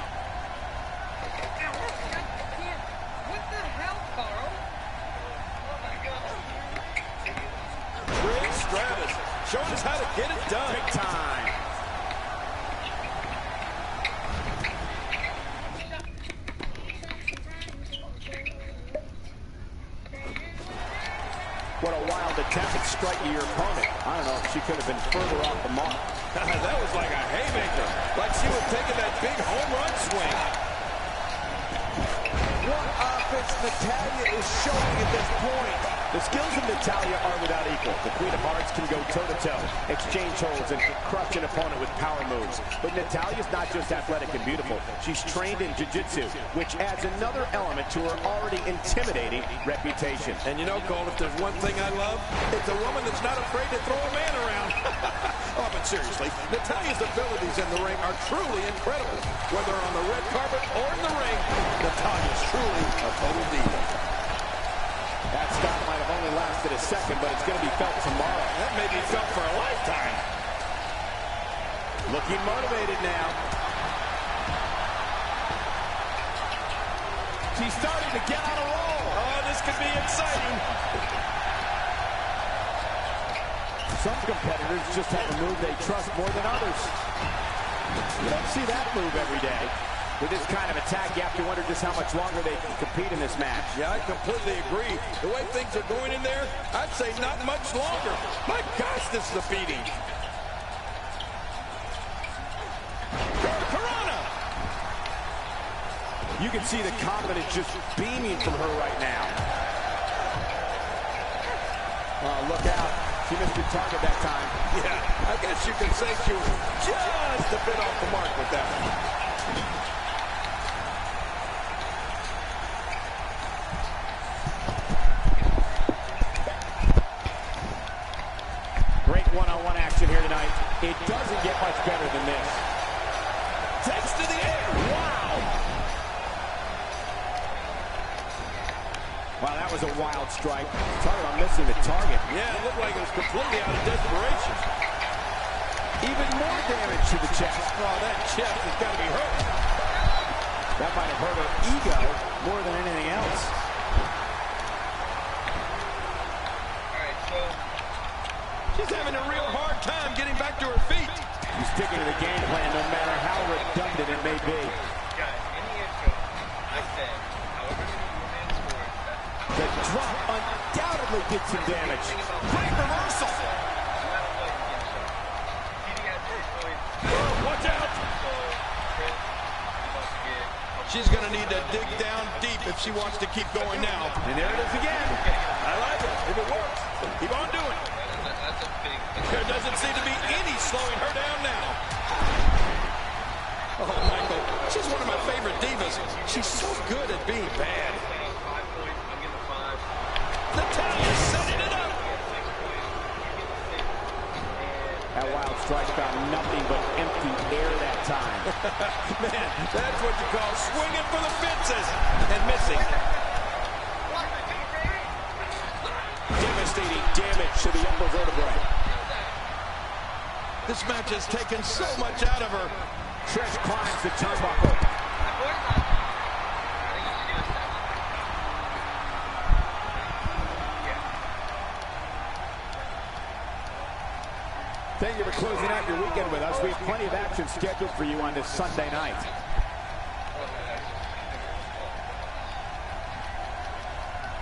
What the hell, Carl? Trish Stratus showing us how to get it done. Big time. What a wild attempt at striking your opponent. I don't know if she could have been further off the mark. That was like a haymaker. Like she was taking that big home run swing. What offense Natalya is showing at this point. The skills of Natalya are without equal. The Queen of Hearts can go toe-to-toe, exchange holds, and crush an opponent with power moves. But Natalya's not just athletic and beautiful. She's trained in jiu-jitsu, which adds another element to her already intimidating reputation. And you know, Cole, if there's one thing I love, it's a woman that's not afraid to throw a man around. Oh, but seriously, Natalya's abilities in the ring are truly incredible. Whether on the red carpet or in the ring, Natalya's truly a total diva. That stop might have only lasted a second, but it's going to be felt tomorrow. That may be felt for a lifetime. Looking motivated now. She's starting to get on a roll. Oh, this could be exciting. Some competitors just have a move they trust more than others. You don't see that move every day. With this kind of attack, you have to wonder just how much longer they can compete in this match. Yeah, I completely agree. The way things are going in there, I'd say not much longer. My gosh, this is a beating. Piranha! You can see the confidence just beaming from her right now. Oh, look out. She missed her target that time. Yeah, I guess you could say she was just a bit off the mark with that one. Great one-on-one action here tonight. It doesn't get much better than this. Takes to the air. Wow. Wow, that was a wild strike. Talk about missing the target. Yeah, it looked like it was completely out of desperation. Even more damage to the chest. Oh, that chest has got to be hurt. That might have hurt her ego more than anything else. She's having a real hard time getting back to her feet. She's sticking to the game plan no matter how redundant it may be. Guys, in the intro, I said, however many women scores, The drop undoubtedly did some damage. Great reversal. Watch out. She's going to need to dig down deep if she wants to keep going now. And there it is again. I like it. If it works, keep on doing it. that's a big... There doesn't seem to be any slowing her down now. Oh, Michael, she's one of my favorite divas. She's so good at being bad. 5 points, I'm getting 5. Natalya's setting it up. That wild strike found nothing but empty air that time. Man, that's what you call swinging for the fences and missing. Devastating damage to the upper vertebrae. This match has taken so much out of her. Trish climbs the turnbuckle. Thank you for closing out your weekend with us. We have plenty of action scheduled for you on this Sunday night.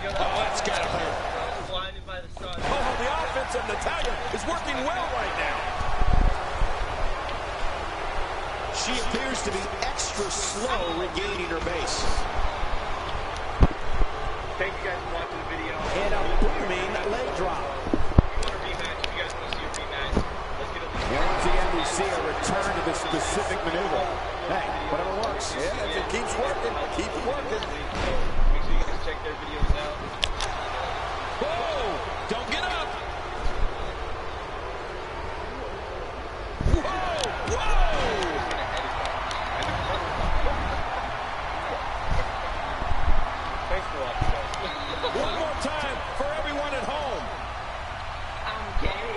Oh, that's gotta hurt. Blinded by the sun. Oh, the offense of Natalya is working well right now. She appears to be extra slow regaining her base. Thank you guys for watching the video. And a booming leg drop. If you want a rematch, if you guys want to see a rematch, let's get a And once again, we see a return to the specific maneuver. Hey, whatever works. Yeah, if it keeps working, keep it working. Make sure you guys check their videos out. Whoa! Don't get up! Whoa! Whoa! Thanks for watching, guys. One more time for everyone at home. I'm gay.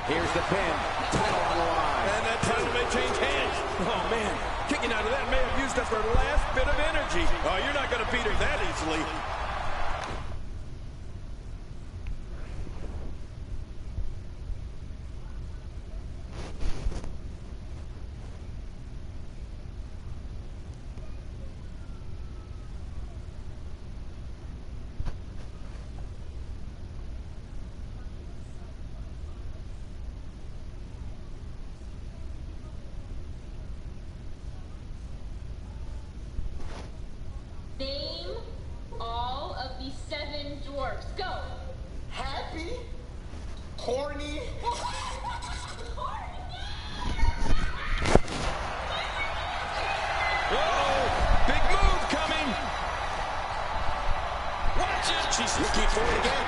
Here's the pin. Title on the line. And that time may change hands. Oh, man. Kicking out of that may have used up her last bit of energy. Oh, you're not going to beat her that easily. Name all of the 7 dwarfs. Go. Happy? Horny? Uh-oh! Big move coming! Watch it! She's looking for it again.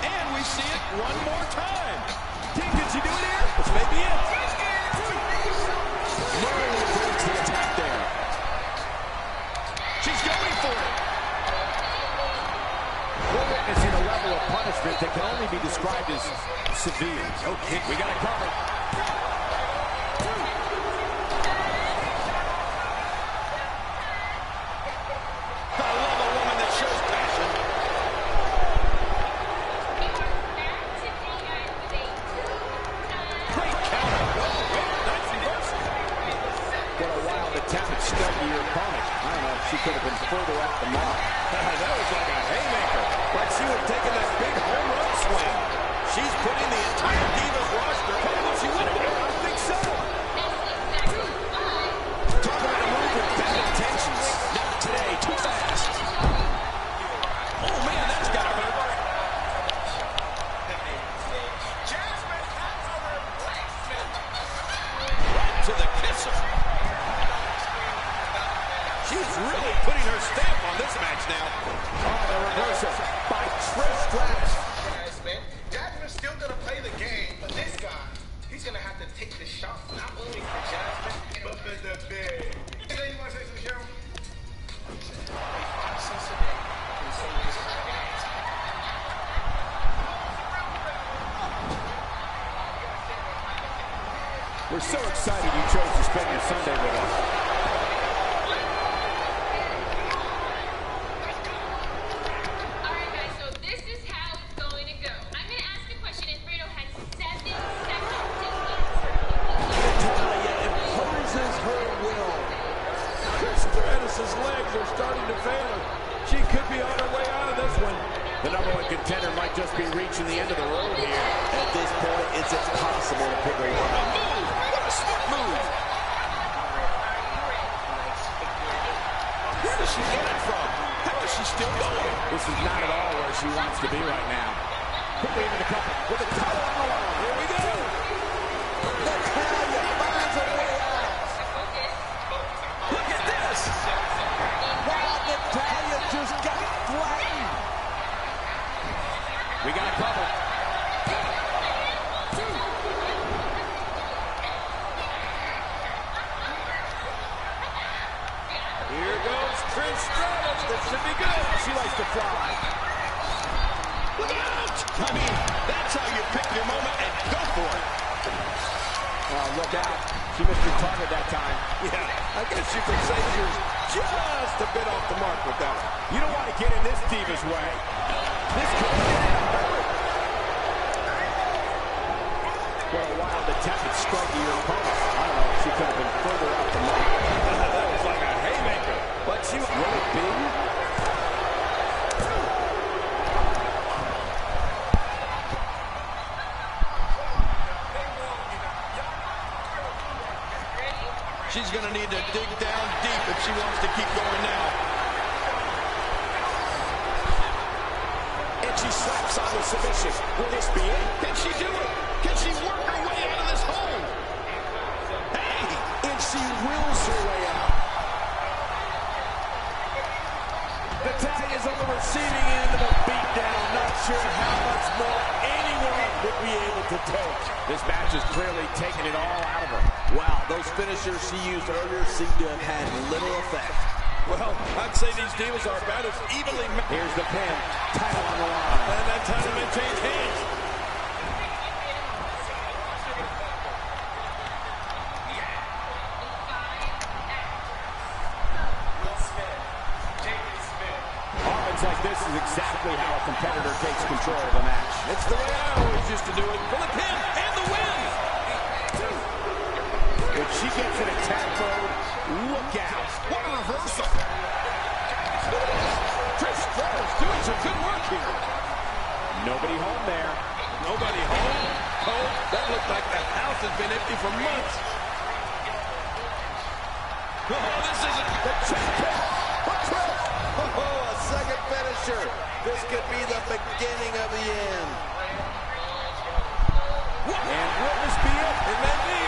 And we see it one more time. Can she do it here? This may be it. Murray breaks the attack there. She's going for it. We're witnessing a level of punishment that can only be described as severe. Okay, we got it covered. I love a woman that shows passion. Great counter. Well, nice reversal. What a wild attempt at studying your opponent. I don't know if she could have been further at the mark. That was like a haymaker. Like she was taking that big home run swing. She's putting the entire Divas roster. Will she win it? I think so. Talk about a move with bad intentions. Not today, too fast. Oh, man, that's got to hurt. Right to the kisser. She's really putting her stamp on this match now. Oh, the reversal by Trish Stratus. Guys, man, Jasmine's still gonna play the game, but this guy, he's gonna have to take the shot, not only for Jasmine, but for the big. Hey, you wanna say some, Cheryl? We're so excited you chose to spend your Sunday with us. Alright guys, so this is how it's going to go. I'm going to ask a question and Fredo has 7 seconds to answer. Natalya imposes her will. Trish Stratus' legs are starting to fail her. She could be on her way out of this one. The #1 contender might just be reaching the end of the road here. At this point, it's impossible to pick her A up. move! What a smart move! Where does she get it from? How is she still going? This is not at all where she wants to be right now. Quickly into the cover with the title on the line. Here we go! Natalya finds her way out. Look at this! Wow, Natalya just got flattened. We got a cover. Here goes Trish Stratus. This should be good. She likes to fly. Look out! I mean, that's how you pick your moment and go for it. Oh, look out. She missed her target that time. Yeah, I guess you could say she was just a bit off the mark with that one. You don't want to get in this diva's way. This could have been it. What a wild attempt at striking your opponent. I don't know if she could have been further off the mark. That was like a haymaker. But she was really big. She's going to need to dig down deep if she wants to keep going now. And she slaps on the submission. Will this be it? Can she do it? Can she work her way out of this hole? Hey! And she wills her way out. Natalya's on the receiving end of a beatdown. Not sure how much more anyone would be able to take. This match is clearly taking it all out of her. Wow, those finishers she used earlier seem to have had little effect. Well, I'd say these divas are about as evenly... Here's the pin. Title on the line. And that title may change hands. Offense like this is exactly how a competitor takes control of the match. It's the way I always used to do it. For the pin and the win. If she gets in attack mode, look out. What a reversal. Trish Stratus doing some good work here. Nobody home there. Nobody home? Oh, that looked like the house has been empty for months. Oh, this isn't... The champion. Oh, a second finisher. This could be the beginning of the end. And will this be it? It may be.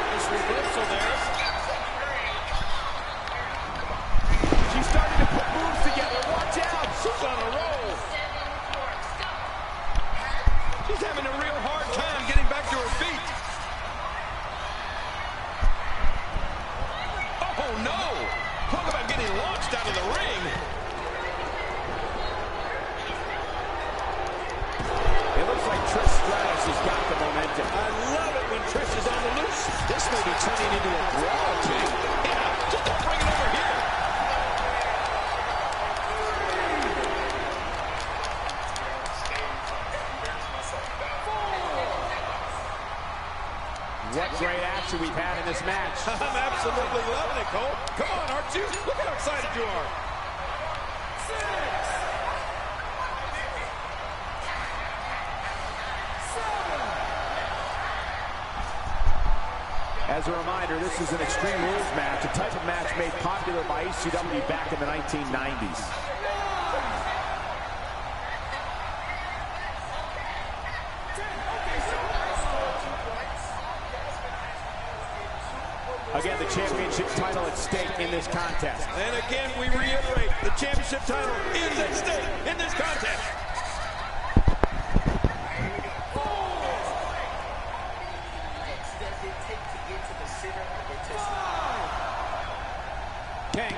This reversal there. She's starting to put moves together. Watch out. She's on a roll. She's having a real hard time getting back to her feet. Oh, no. Talk about getting launched out of the ring. It looks like Trish Stratus has got the momentum. I love it when Trish is on the loose. This may be turning into a brawl, too. Yeah, just don't bring it over here. What great action we've had in this match. I'm absolutely loving it, Cole. Come on, aren't you? Look how excited you are. As a reminder, this is an Extreme Rules match, a type of match made popular by ECW back in the 1990s. Again, the championship title at stake in this contest. And again, we reiterate, the championship title is at stake in this contest. King,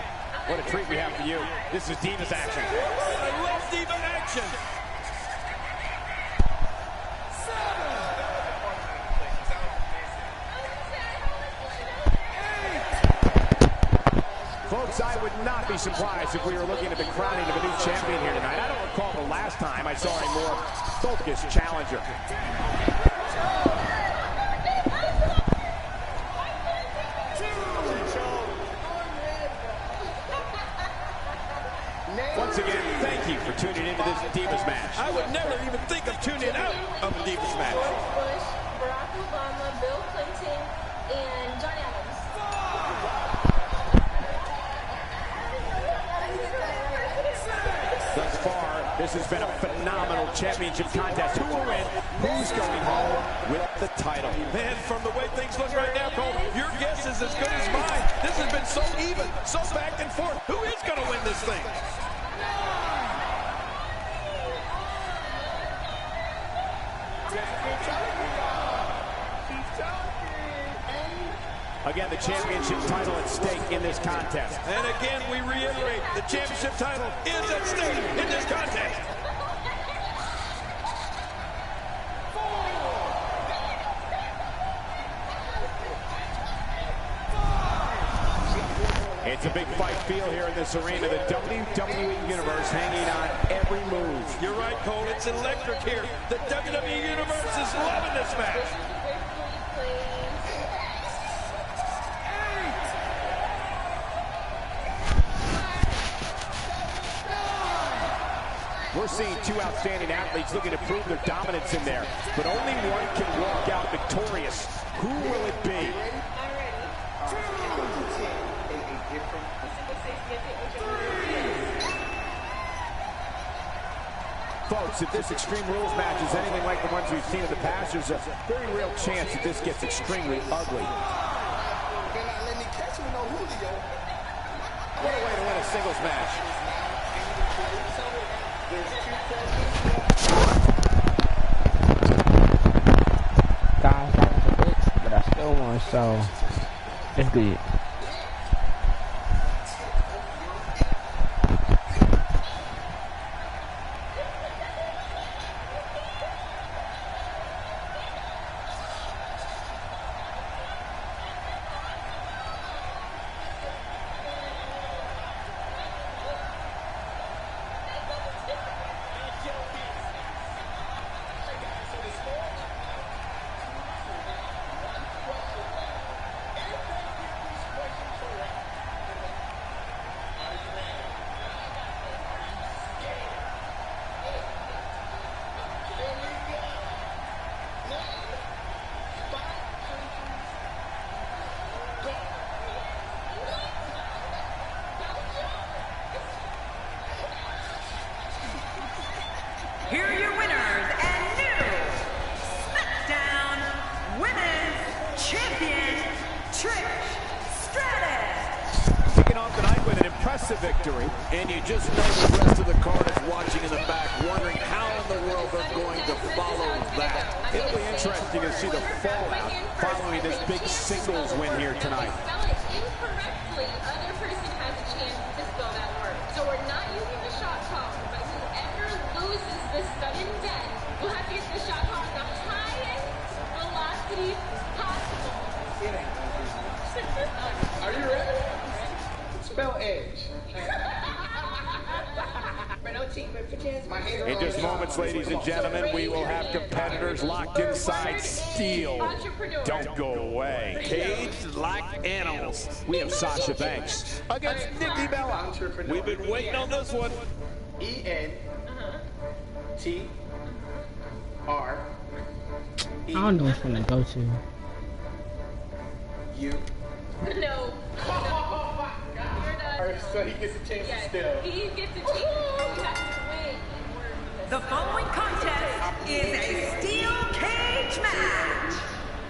what a treat we have for you. This is Divas action. I love Diva action. Folks, I would not be surprised if we were looking at the crowning of a new champion here tonight. I don't recall the last time I saw a more focused challenger. Once again, thank you for tuning into this Divas match. I would never even think of tuning out of a Divas match. George Bush, Barack Obama, Bill Clinton, and John Adams. Thus far, this has been a phenomenal championship contest. Who will win? Who's going home with the title? Man, from the way things look right now, Cole, your guess is as good as mine. This has been so even, so back and forth. Who is going to win this thing? Again, the championship title at stake in this contest. And again, we reiterate, the championship title is at stake in this contest. It's a big fight feel here in this arena. The WWE Universe hanging on every move. You're right, Cole. It's electric here. The WWE Universe is loving this match. We're seeing two outstanding athletes looking to prove their dominance in there, but only one can walk out victorious. Who will it be? Folks, if this Extreme Rules match is anything like the ones we've seen in the past, there's a very real chance that this gets extremely ugly. What a way to win a singles match. Guys, I was a bitch, but I still won, so it's good. Here are your winners and new SmackDown Women's Champion, Trish Stratus. Kicking off the night with an impressive victory. And you just know the rest of the card is watching in the back, wondering how in the world they're going to follow that. It'll be interesting to see the fallout following this big singles win here tonight. Spell it incorrectly, other person has a chance to spell that word. So we're not using the shot clock, but whoever loses the sudden death will have to get the shot clock the highest velocity possible. Are you ready? Spell edge. In just moments, ladies and gentlemen, we will have competitors locked inside steel. Don't go away. Caged like animals. We have Sasha Banks against Nikki Bella. We've been waiting on this one. E-N-T-R. I don't know which one to go to. U. No. Oh my God. So he gets a chance to steal. He gets a chance. He has to win. The following contest is a steel cage match,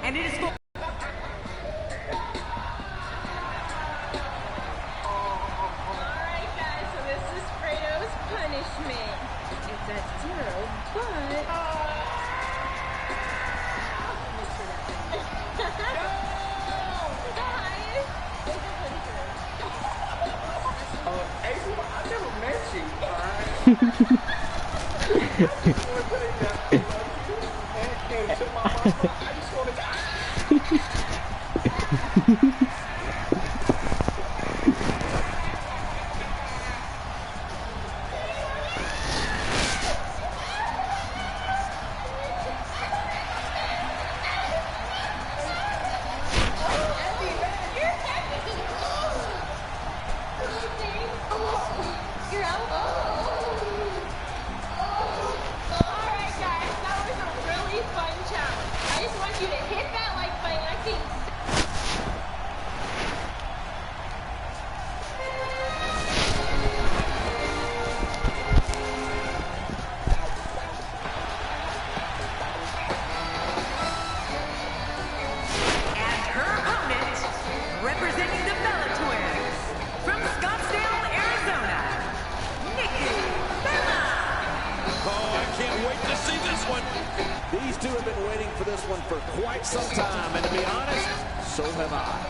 and it is for Alright guys, so this is Fredo's punishment. It's at 0, but... April, I never met you, alright? I just want to You're out? Alright guys, that was a really fun challenge. I just want you to hit that like button. I think and her opponent, representing the Bella Twins, from Scottsdale, Arizona, Nikki Bella. Oh, I can't wait to see this one. These two have been waiting for this one for quite some time, and to be honest, so have I.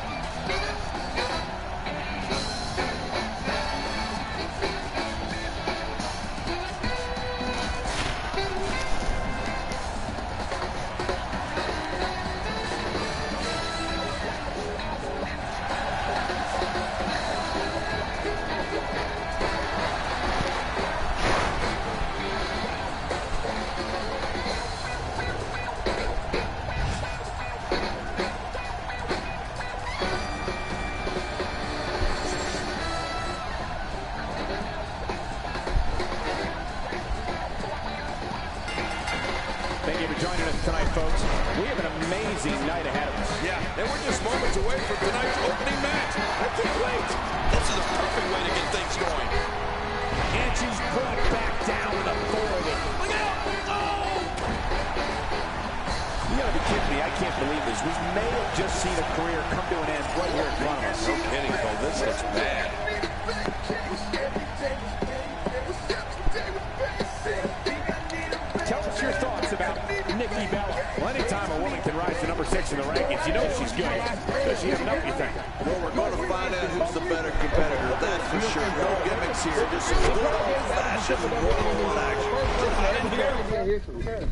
crazy night ahead of us. Yeah, and we're just moments away from tonight's opening match. I can't wait. This is a perfect way to get things going. And she's brought back down with authority. Look out! Oh! You gotta be kidding me. I can't believe this. We may have just seen a career come to an end right here in front of us. No kidding, Cole. This looks bad. Tell us your thoughts about Nikki Bella. Well, anytime a woman can rise to number 6 in the rankings, you know she's good. Does she have enough, you think? Well, we're going to find out who's the better competitor, that's for sure. No gimmicks here, just some good old-fashioned one-on-one action.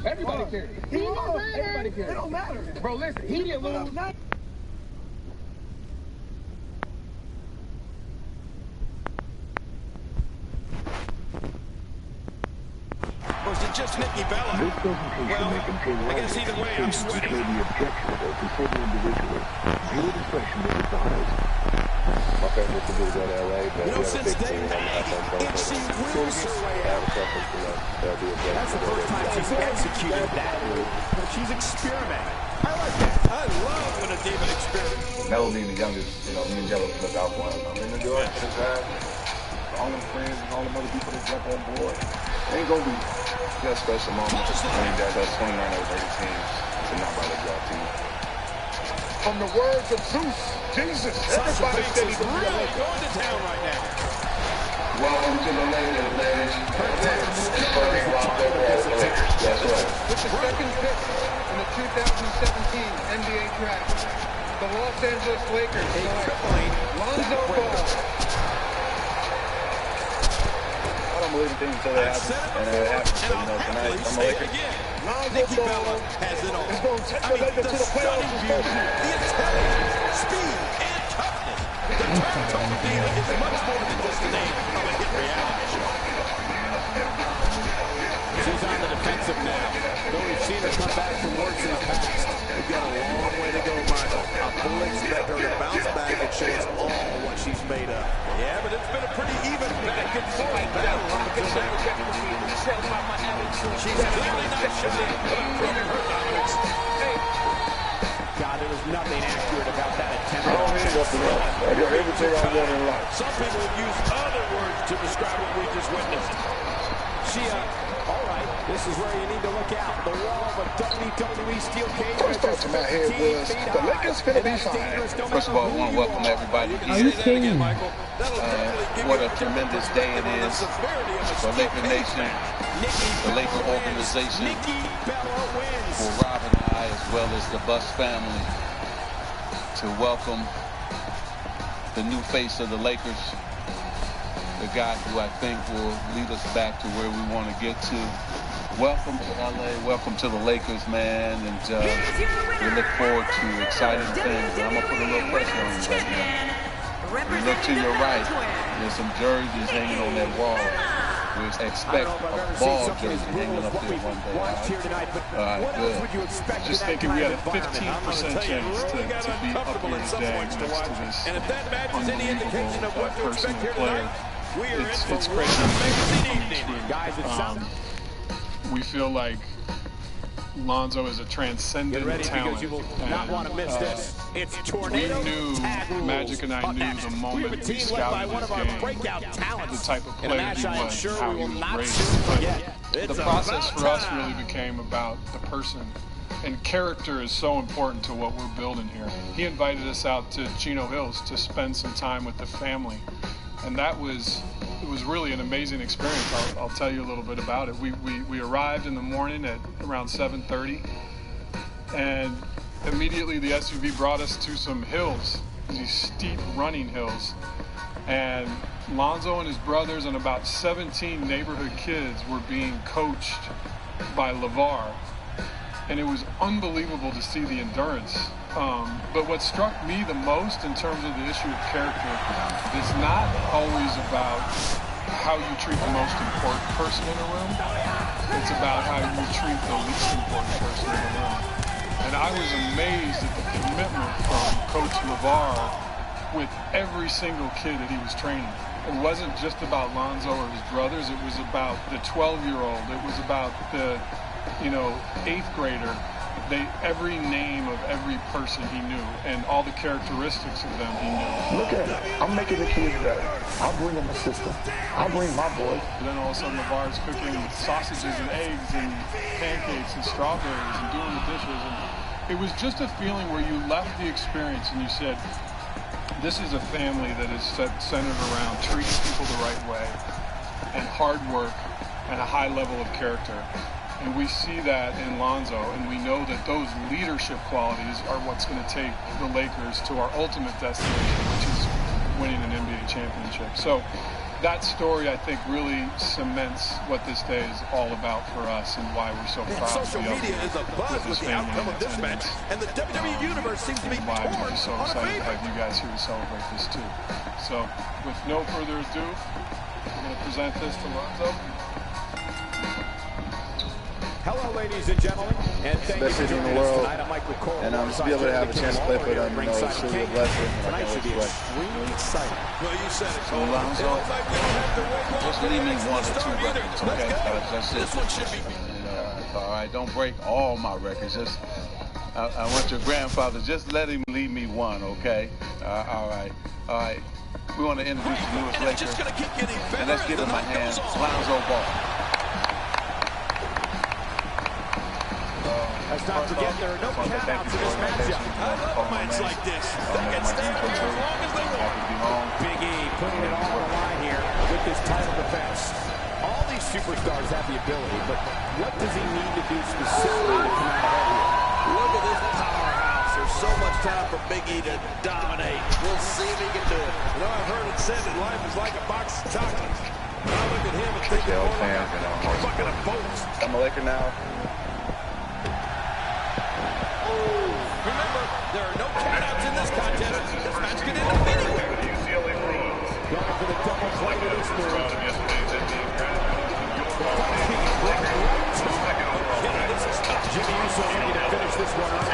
Everybody cares. Everybody cares. It don't matter. Bro, listen, he didn't lose. Or is it just Nikki Bella? Well, I guess either way, I'm sweating. May be objectionable to certain individuals. Viewer discretion is advised. My family to go to LA, but you know, since day 98, she wheels her way out. That's the first time she's executed that move. She's experimenting. I like that. I love when a demon experiments. Melo being the youngest, you know, me and Jello look out for him. I'm going to do it. All them friends and all them other people that jump on board. It ain't going to be just special moments. I mean, that's 29 over 30 teams. It's not by the draw team. From the words of Zeus, Jesus, everybody said he's really going to town right now. Welcome to the Lakers, ladies. That's right. With the second pick in the 2017 NBA draft, the Los Angeles Lakers select Lonzo Ball. I don't believe in things until they happen. And it happens. So, you know, tonight, I'm a Laker. Nikki Bella has it all. I mean, the stunning beauty, the intelligence, speed, and toughness. The Turnbuckle Diva is much more than just the name of a hit reality show. She's on the defensive now. Though we've seen her come back from worse in the past. We've got a long way to go, Michael. I fully expect her to bounce back and show us all what she's made of. Yeah, but it's been a pretty even back and forth battle. She's clearly not shy about proving her dominance. God, there was nothing accurate about that attempt. I don't need nothing else. I got everything I want in life. Some people have used other words to describe what we just witnessed. All right, this is where you need to look out. The wall of a WWE steel cage. First thought in my head was, the Lakers finna be fine. First of all, I want to welcome everybody here. What a tremendous day it is for Laker Nation, the Laker organization, for Rob and I, as well as the Bus family, to welcome the new face of the Lakers, the guy who I think will lead us back to where we want to get to. Welcome to LA, welcome to the Lakers, man, and we look forward to exciting things. And I'm going to put a little pressure on you right now. You look to your right, there's some jerseys hanging on that wall. We expect a ball jersey hanging up there one day. All right, good. Just thinking we had a 15% chance to be up here today next to this unbelievable person player. It's crazy. We feel like Lonzo is a transcendent talent. You will not want to miss this. It's tornado. We knew, Magic and I knew the moment we scouted his game, the type of player he was, how he was raised. But the process for us really became about the person. And character is so important to what we're building here. He invited us out to Chino Hills to spend some time with the family. And it was really an amazing experience. I'll tell you a little bit about it. We arrived in the morning at around 7:30, and immediately the SUV brought us to some hills, these steep running hills. And Lonzo and his brothers and about 17 neighborhood kids were being coached by LeVar. And it was unbelievable to see the endurance. But what struck me the most in terms of the issue of character is not always about how you treat the most important person in a room. It's about how you treat the least important person in the room. And I was amazed at the commitment from Coach LeVar with every single kid that he was training. It wasn't just about Lonzo or his brothers. It was about the 12-year-old. It was about the 8th grader. every name of every person he knew, and all the characteristics of them he knew. Look at it. I'm making the kids better. I'll bring them a system. I'll bring my boys. Then all of a sudden, LeVar's cooking sausages and eggs and pancakes and strawberries and doing the dishes. And it was just a feeling where you left the experience and you said, this is a family that is centered around treating people the right way and hard work and a high level of character. And we see that in Lonzo, and we know that those leadership qualities are what's going to take the Lakers to our ultimate destination, which is winning an NBA championship. So that story, I think, really cements what this day is all about for us and why we're so proud social media is abuzz with the outcome of this match, and the WWE Universe seems to be why torn we're so excited to have you guys here to celebrate this too. So with no further ado, we're going to present this to Lonzo. Hello, ladies and gentlemen, and thank you for joining us tonight. I'm Michael Cole. And to be able to have a chance to play for them, it's really a blessing. Tonight should be extremely exciting. Well, you said it, Cole. Lonzo, Just leave me 1 or 2 records, okay? That's it. This one should be. All right, don't break all my records. Just, I want your grandfather, just let him leave me 1, okay? All right. We want to introduce the newest Laker. And let's give him a hand. Lonzo Ball. Let's not forget there are no countouts in this matchup. I love matches like this. They can stand here as long as they want. Big E putting it all on the line here with this title defense. All these superstars have the ability, but what does he need to do specifically to come out ahead here? Look at this powerhouse. There's so much time for Big E to dominate. We'll see if he can do it. You know, I've heard it said that life is like a box of chocolates. When I look at him and think Tell of fans, fucking a boat. I'm a Laker now. Remember, there are no countouts in this contest. This match can end up anywhere. Going for the double play to this move. Jimmy Uso ready to finish this one up.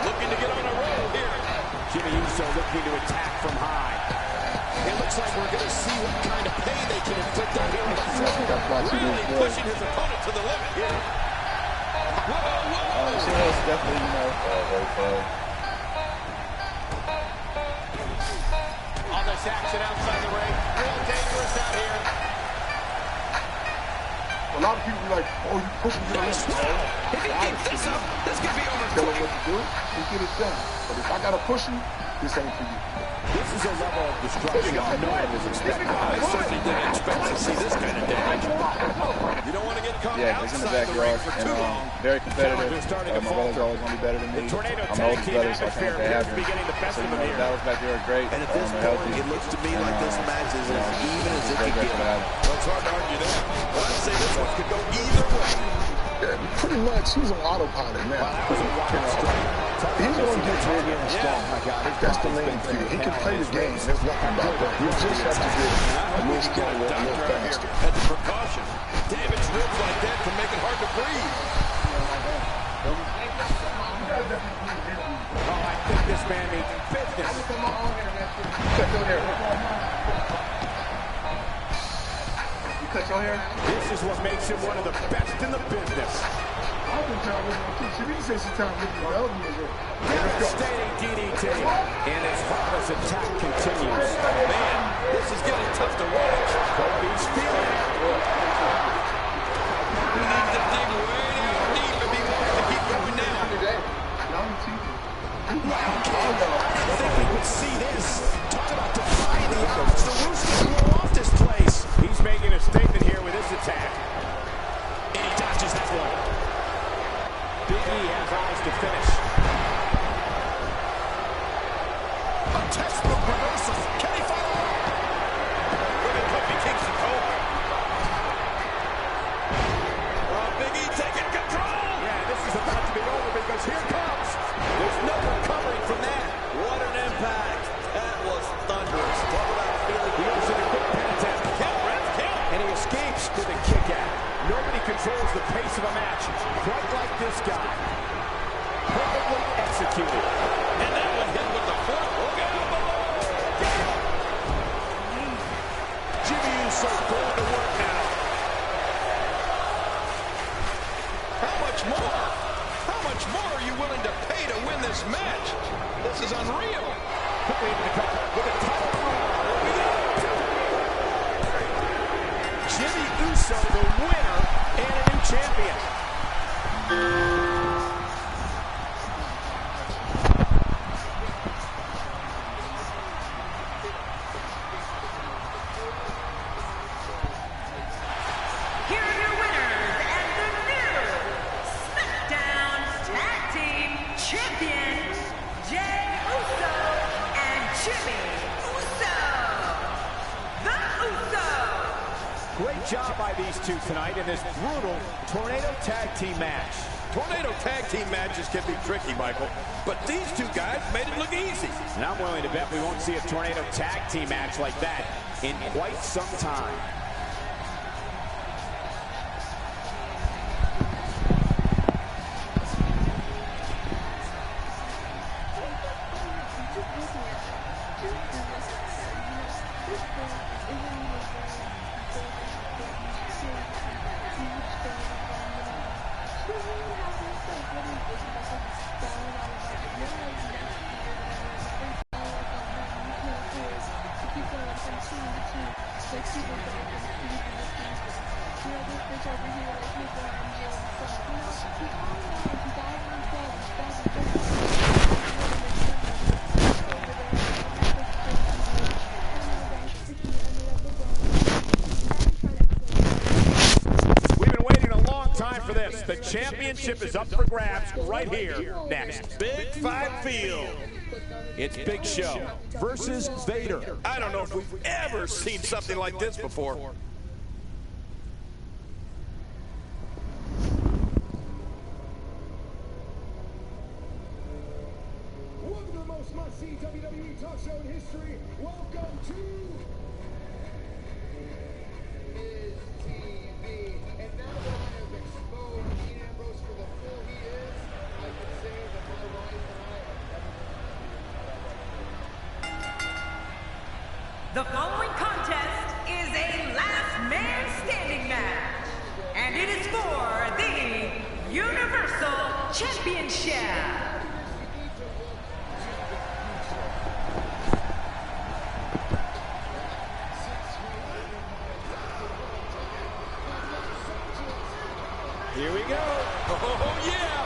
Looking to get on a roll here. Jimmy Uso looking to attack from high. It looks like we're going to see what kind of pain they can inflict on him on the floor. Really pushing his opponent to the limit here. Whoa. So it's definitely, very fun. All this action outside the ring. Real dangerous out here. A lot of people be like, oh, you pushing me on this. If he keeps this up, this could be over. Tell him what to do and get it done. But if I got to push you, this ain't for you. This is a level of destruction no one was expecting. I certainly didn't expect to see this kind of damage. You don't want to get caught outside the ring for too long. Very competitive. My brother's always going to be better than me. I'm the oldest brother, so I can't let that happen. So, the battles back there are great. And at this point, it looks to me like this match is as even as it could get. Well, it's hard to argue that. But I'd say this one could go either way. Yeah, pretty much, he's on autopilot now. He's going to get big and strong. That's the main thing. He can play the game. There's nothing about that. You just have to get a little stronger, a little faster. As a precaution, damaged ribs like that can make it hard to breathe. I think this man means business. Cut your hair. You cut your hair? This is what makes him one of the best in the business. Devastating DDT. And his heartless attack continues. Man, this is getting tough to watch. Kobe's feeling it. He needs to dig way down deep if he wants to keep going down. I didn't think we would see this. Talk about defying the odds. The Roos can blow off this place. He's making a statement here with this attack. And he dodges that one. Big E has eyes to finish. A textbook reversal. Can he follow up? Look at Kobe Kingston Cole. Big E taking control. Yeah, this is about to be over because here comes. There's no recovering from that. What an impact. That was thunderous. Talk about feeling. He goes in a quick pin attempt. And he escapes with a kick out. Nobody controls the pace of a match quite like this guy. Perfectly executed. And that one hit with the foot. Look out below. Jimmy Uso going to work now. more are you willing to pay to win this match? This is unreal. Quickly into the cover with a title. Jimmy Uso, the winner and a new champion. Here are your winners and the new SmackDown Tag Team Champions, Jey Uso and Jimmy Uso. The Usos. Great job by these two tonight in this brutal Tornado Tag Team match. Tornado Tag Team matches can be tricky, Michael, but these two guys made it look easy. And I'm willing to bet we won't see a Tornado Tag Team match like that in quite some time. The championship is up for grabs right here next. Big Five Field. It's Big Show versus Vader. I don't know if we've ever seen something like this before. One of the most must-see WWE talk show in history. Welcome to The following contest is a last man standing match, and it is for the Universal Championship. Here we go. Oh, yeah.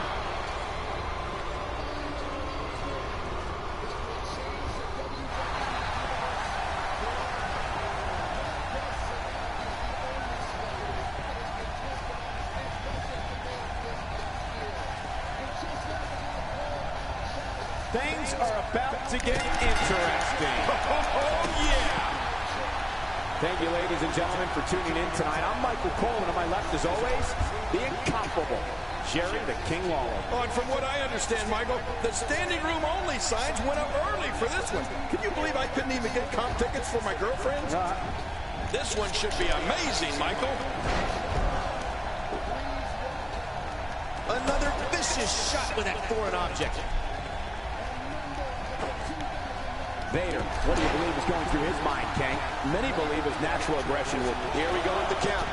Things are about to get interesting. Oh, yeah. Thank you, ladies and gentlemen, for tuning in tonight. I'm Michael Cole, and on my left, as always, the incomparable Jerry the King Lawler. Oh, and from what I understand, Michael, the standing room only signs went up early for this one. Can you believe I couldn't even get comp tickets for my girlfriends? This one should be amazing, Michael. Another vicious shot with that foreign object. Vader, what do you believe is going through his mind, King? Many believe his natural aggression will... Here we go with the count.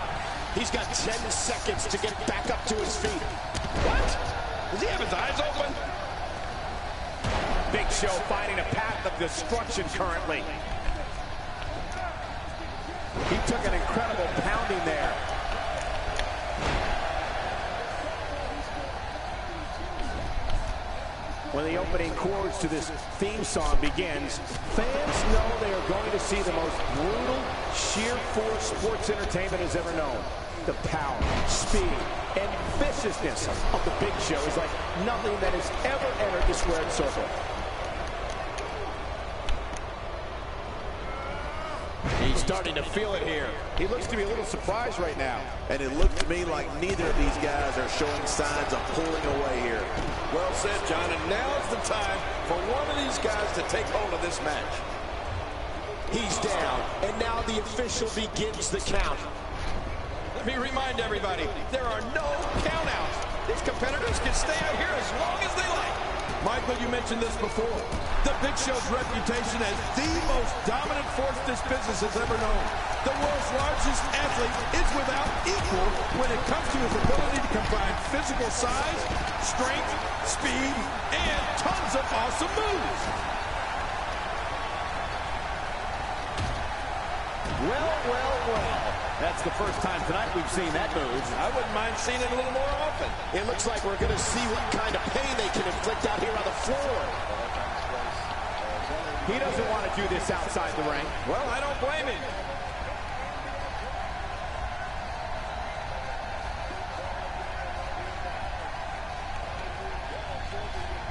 He's got 10 seconds to get back up to his feet. What? Does he have his eyes open? Big Show finding a path of destruction currently. He took an incredible pounding there. When the opening chords to this theme song begins, fans know they are going to see the most brutal, sheer force sports entertainment has ever known. The power, speed, and viciousness of the Big Show is like nothing that has ever entered the squared circle. He's starting to feel it here. He looks to be a little surprised right now. And it looked to me like neither of these guys are showing signs of pulling away here. Well said, John, and now's the time for one of these guys to take hold of this match. He's down, and now the official begins the count. Let me remind everybody, there are no countouts. These competitors can stay out here as long as they like. Michael, Michael, you mentioned this before. The Big Show's reputation as the most dominant force this business has ever known. The world's largest athlete is without equal when it comes to his ability to combine physical size, strength, speed, and tons of awesome moves. Well, well, well. That's the first time tonight we've seen that move. I wouldn't mind seeing it a little more often. It looks like we're going to see what kind of pain they can inflict out here on the floor. He doesn't want to do this outside the ring. Well, I don't blame him.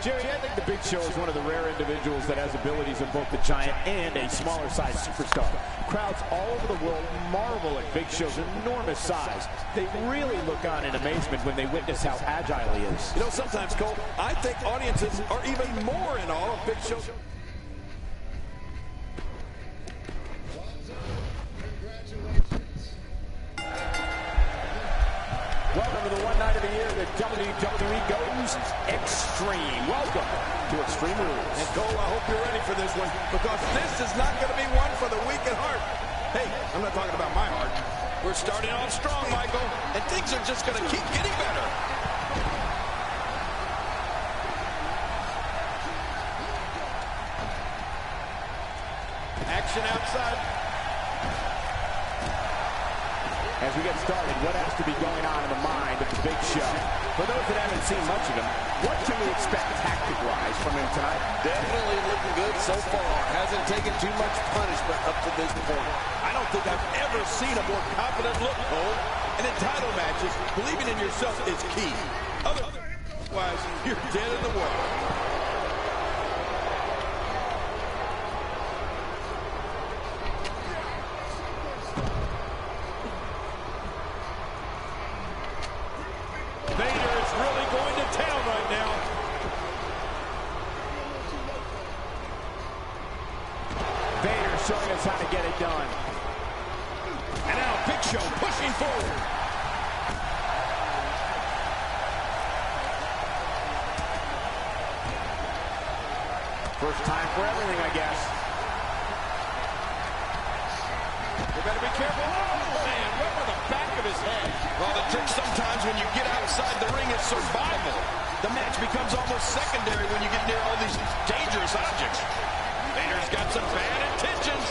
Jerry, I think the Big Show is one of the rare individuals that has abilities of both the Giant and a smaller-sized superstar. Crowds all over the world marvel at Big Show's enormous size. They really look on in amazement when they witness how agile he is. You know, sometimes, Cole, I think audiences are even more in awe of Big Show. Welcome to the one night of the year that WWE goes extreme. Welcome to Extreme Rules. And Cole, I hope you're ready for this one, because this is not going to be one for the weak at heart. Hey, I'm not talking about my heart. We're starting off strong, Michael, and things are just going to keep getting better. Action outside. As we get started, what has to be going on in the mind of the Big Show? For those that haven't seen much of him, what can we expect tactic-wise from him tonight? Definitely looking good so far. Hasn't taken too much punishment up to this point. I don't think I've ever seen a more confident look, Cole. And in title matches, believing in yourself is key. Otherwise, you're dead in the water. Showing us how to get it done. And now Big Show pushing forward. First time for everything, I guess. You better be careful. Oh, man, right on the back of his head. Well, the trick sometimes when you get outside the ring is survival. The match becomes almost secondary when you get near all these dangerous objects. Vader's got some bad intentions.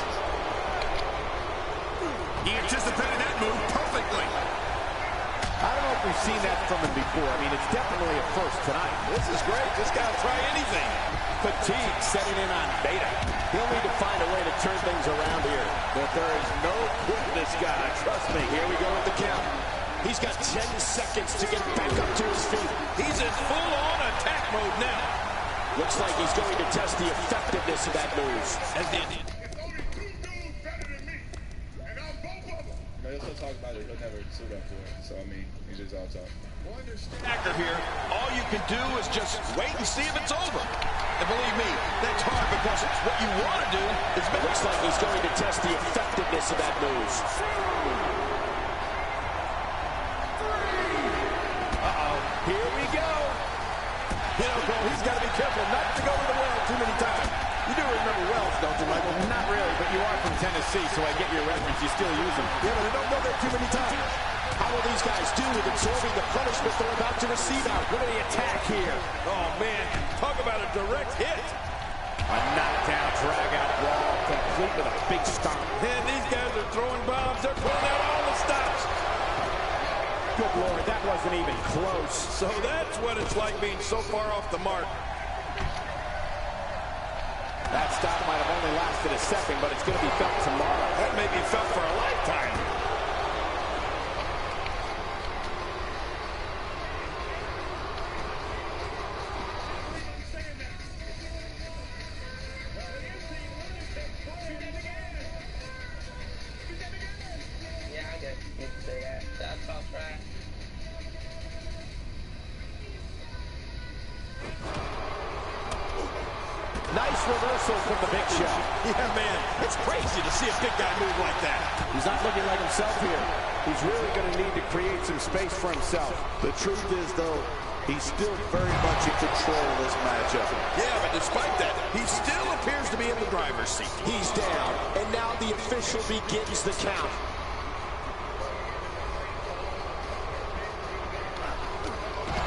He anticipated that move perfectly. I don't know if we've seen that from him before. I mean, it's definitely a first tonight. This is great. This guy will try anything. Fatigue setting in on Vader. He'll need to find a way to turn things around here. But there is no quitting this guy. Trust me. Here we go with the count. He's got 10 seconds to get back up to his feet. He's in full-on attack mode now. Looks like he's going to test the effectiveness of that move. He'll still talk about it. He'll never suit up to it. So, I mean, he's just all talk. Actor here, all you can do is just wait and see if it's over. And believe me, that's hard because what you want to do is... It looks like he's going to test the effectiveness of that move. Uh-oh, here we go. You know, Cole, he's got to be careful not to go to the well too many times. You do remember wells, don't you, Michael? Not really, but you are from Tennessee, so I get your reference. You still use them. Yeah, but they don't go there too many times. How will these guys do with absorbing the punishment they're about to receive out? Look at the attack here. Oh, man, talk about a direct hit. A knockdown, drag-out brawl, complete with a big stomp. Man, these guys are throwing bombs. They're pulling out all the stops. Good Lord, that wasn't even close. So that's what it's like being so far off the mark. That stop might have only lasted a second, but it's going to be felt tomorrow. That may be felt for a lifetime. Yeah, I guess you can say that. That's all right. Nice reversal from the Big Show. Yeah, man, it's crazy to see a big guy move like that. He's not looking like himself here. He's really going to need to create some space for himself. The truth is, though, He's still very much in control of this matchup. Yeah, but despite that, he still appears to be in the driver's seat. He's down, and now the official begins the count.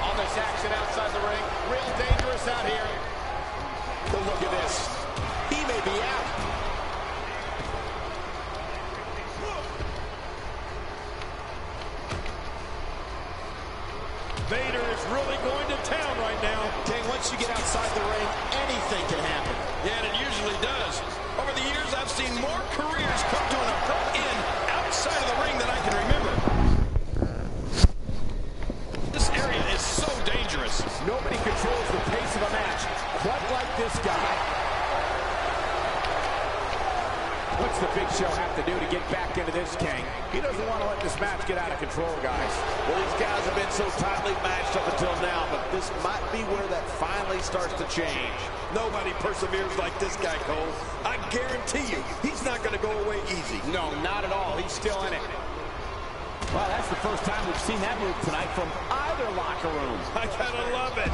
All this action outside the ring, real dangerous out here. But look at this. He may be out. Vader is really going to town right now. King, once you get outside the ring, anything can happen. Yeah, and it usually does. Over the years, I've seen more careers come to an abrupt end outside of the ring than I can remember. This area is so dangerous. Nobody controls the pace of a match quite like this guy. What's the Big Show have to do to get back into this, King? He doesn't want to let this match get out of control, guys. Well, these guys have been so tightly matched up until now, but this might be where that finally starts to change. Nobody perseveres like this guy, Cole. I guarantee you, he's not going to go away easy. No, not at all. He's still in it. Well, that's the first time we've seen that move tonight from either locker room. I gotta love it.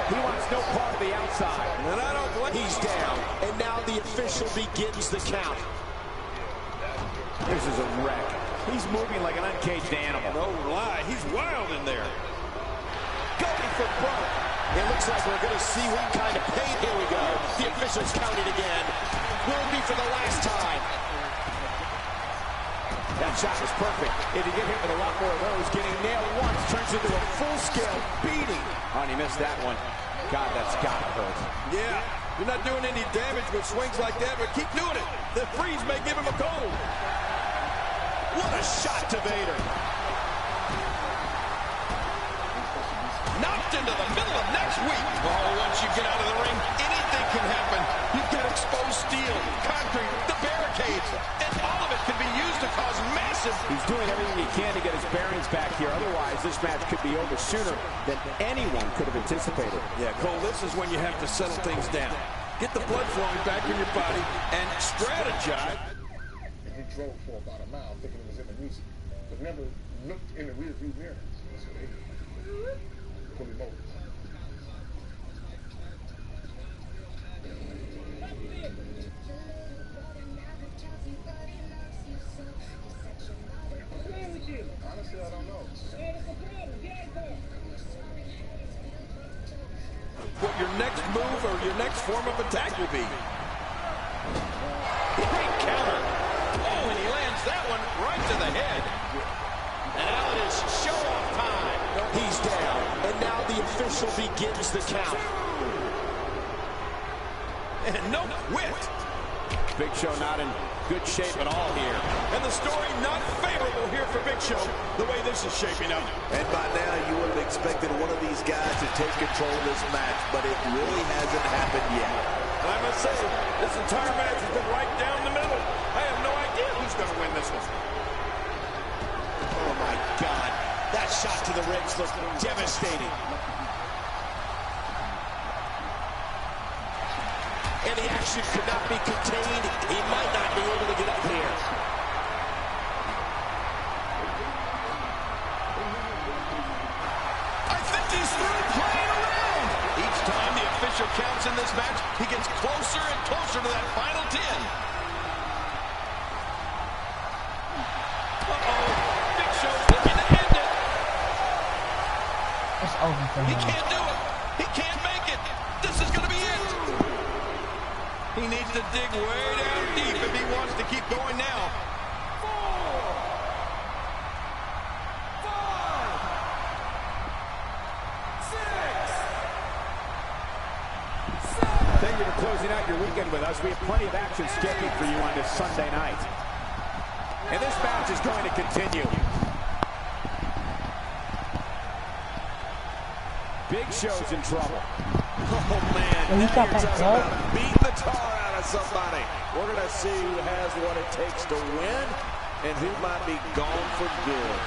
He wants no part of the outside. And I don't blame him. He's down, and now the official begins the count. This is a wreck. He's moving like an uncaged animal. No lie, he's wild in there. Going for broke. It looks like we're going to see what kind of pain. Here we go. The official's counting again. Will it be for the last time? That shot was perfect. If you get hit with a lot more of those, getting nailed once turns into a full-scale beating. Oh, and he missed that one. God, that's got to hurt. Yeah, you're not doing any damage with swings like that, but keep doing it. The freeze may give him a cold. What a shot to Vader. Knocked into the middle of next week. Oh, once you get out of the ring, anything can happen. You've got exposed steel, concrete, the barricades, and all of it can be used to cause massive... He's doing everything he can to get his bearings back here. Otherwise, this match could be over sooner than anyone could have anticipated. Yeah, Cole, this is when you have to settle things down. Get the blood flowing back in your body and strategize. And he drove for about a mile thinking it was in the music, but never looked in the rearview mirror. So they fully molded. Honestly, I don't know. What your next move or your next form of attack will be. Great counter. Oh, and he lands that one right to the head. And now it is show-off time. He's down, and now the official begins the count. And no quit. Big Show not in good shape at all here. And the story not favorable here for Big Show, the way this is shaping up. And by now, you would have expected one of these guys to take control of this match, but it really hasn't happened yet. And I must say, this entire match has been right down the middle. I have no idea who's going to win this one. Oh, my God. That shot to the ribs looked devastating. And the action could not be contained. He might not be able to get up here. I think he's through playing around. Each time the official counts in this match, he gets closer and closer to that final 10. Uh-oh. Big Show's looking to end it. It's over for him. He can't do it. He can't make it. This is going to be it. He needs to dig way down deep if he wants to keep going now. 4, 5, 6, 7. Thank you for closing out your weekend with us. We have plenty of action scheduled for you on this Sunday night. And this match is going to continue. Big Show's in trouble. Oh, man. He got back up. Beat the tar out of somebody. We're going to see who has what it takes to win and who might be gone for good.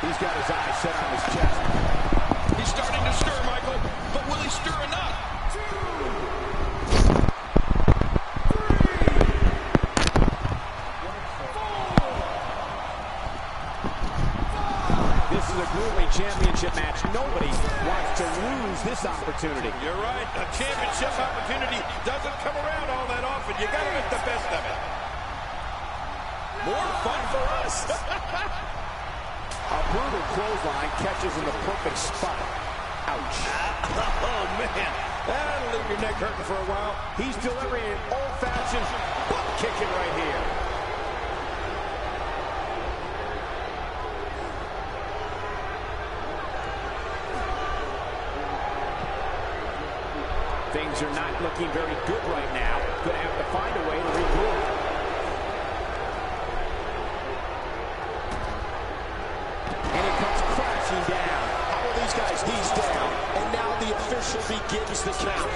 He's got his eyes set on his chest. He's starting to stir, Michael, but will he stir enough? 2, 3, 4, 5. This is a grueling championship. lose this opportunity. You're right. A championship opportunity doesn't come around all that often. You got to make the best of it. More fun for us. A brutal clothesline catches in the perfect spot. Ouch. Oh, man. That'll leave your neck hurting for a while. He's delivering an old-fashioned butt kicking right here. Things are not looking very good right now. Going to have to find a way to regroup. And it comes crashing down. How are these guys? He's down. And now the official begins the count.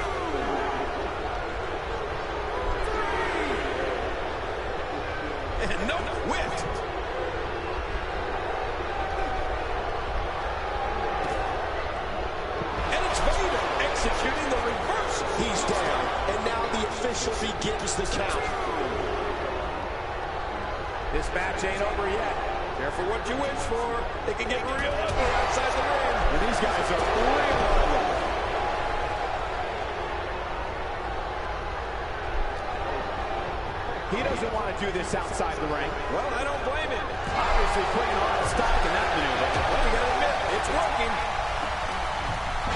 And no quit. And it's Vader executing the reverse. He's down. And now the official begins the count. This match ain't over yet. Careful what you wish for. It can get real ugly outside the ring. And these guys are real ugly. He doesn't want to do this outside the ring. Well, I don't blame him. Obviously putting a lot of stock in that maneuver. Well, you gotta admit, it's working.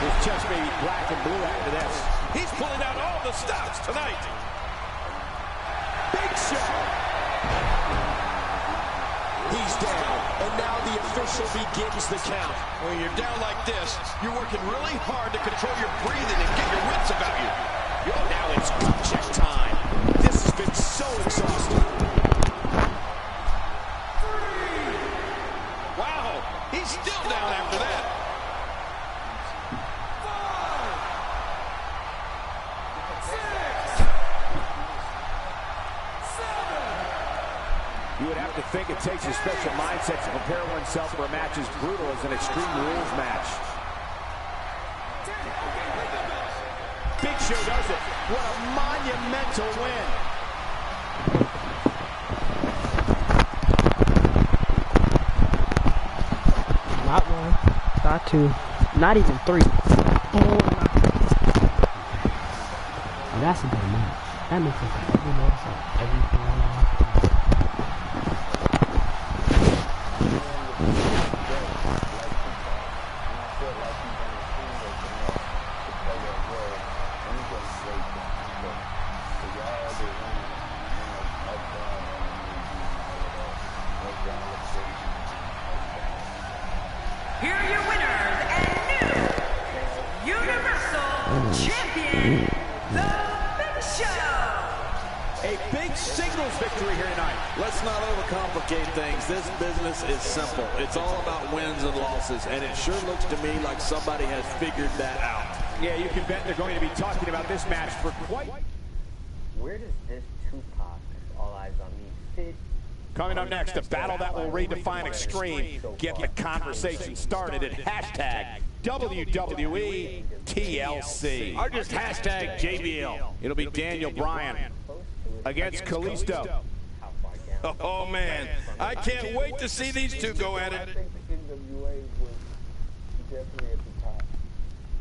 His chest may be black and blue after this. He's pulling out all the stops tonight. Big Show. He's down, and now the official begins the count. When you're down like this, you're working really hard to control your breathing and get your wits about you. Now it's check time. This has been so exhausting. Wow, he's still down after that. You would have to think it takes a special mindset to prepare oneself for a match as brutal as an Extreme Rules match. Big Show does it. What a monumental win. Not one, not two, not even three. 4 knockouts. Oh, that's a good match. That makes it every notice of everything I want. Here are your winners and new Universal Champion, The Big Show. A big singles victory here tonight. Let's not overcomplicate things. This business is simple. It's all about wins and losses, and it sure looks to me like somebody has figured that out. Yeah, you can bet they're going to be talking about this match for quite... Where does this Tupac, All Eyes on Me, fit? Coming up next, a battle that will redefine Extreme. Get the conversation started at hashtag WWE TLC. Or just hashtag JBL. It'll be Daniel Bryan against Kalisto. Oh, man. I can't wait to see these two go at it. I think the NWA was definitely at the top.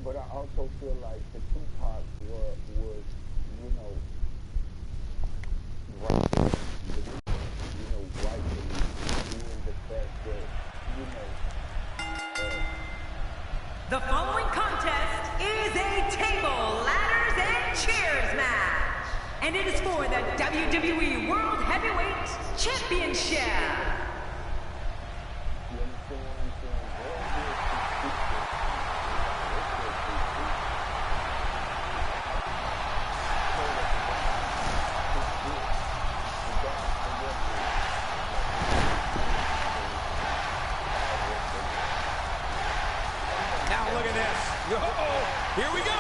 But I also feel like the Tupac was you know, right there. Rightfully being the best that, The following contest is a table, ladders, and chairs match. And it is for the WWE World Heavyweight Championship. Now look at this. Oh, here we go.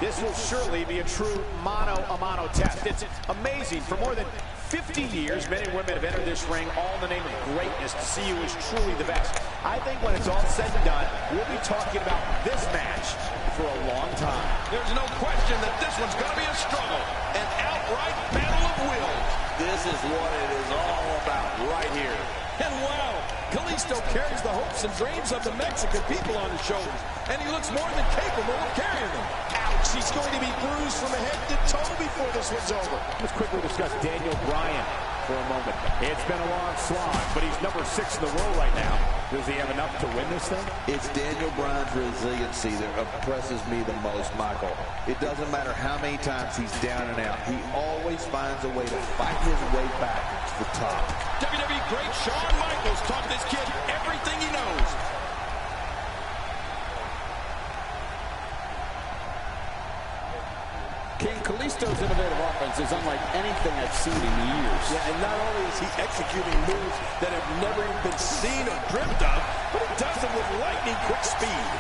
This will surely be a true mano-a-mano test. It's amazing. For more than 50 years, men and women have entered this ring all in the name of greatness to see who is truly the best. I think when it's all said and done, we'll be talking about this match for a long time. There's no question that this one's going to be a struggle, an outright battle of wills. This is what it is all about right here. And wow, Kalisto carries the hopes and dreams of the Mexican people on his shoulders, and he looks more than capable of carrying them. Ouch, he's going to be bruised from head to toe before this one's over. Let's quickly discuss Daniel Bryan for a moment. It's been a long slog, but he's number 6 in the world right now. Does he have enough to win this thing? It's Daniel Bryan's resiliency that impresses me the most, Michael. It doesn't matter how many times he's down and out. He always finds a way to fight his way back to the top. WWE great Shawn Michaels taught this kid everything he knows. King, Kalisto's innovative offense is unlike anything I've seen in years. Yeah, and not only is he executing moves that have never even been seen or dreamt of, but he does them with lightning quick speed.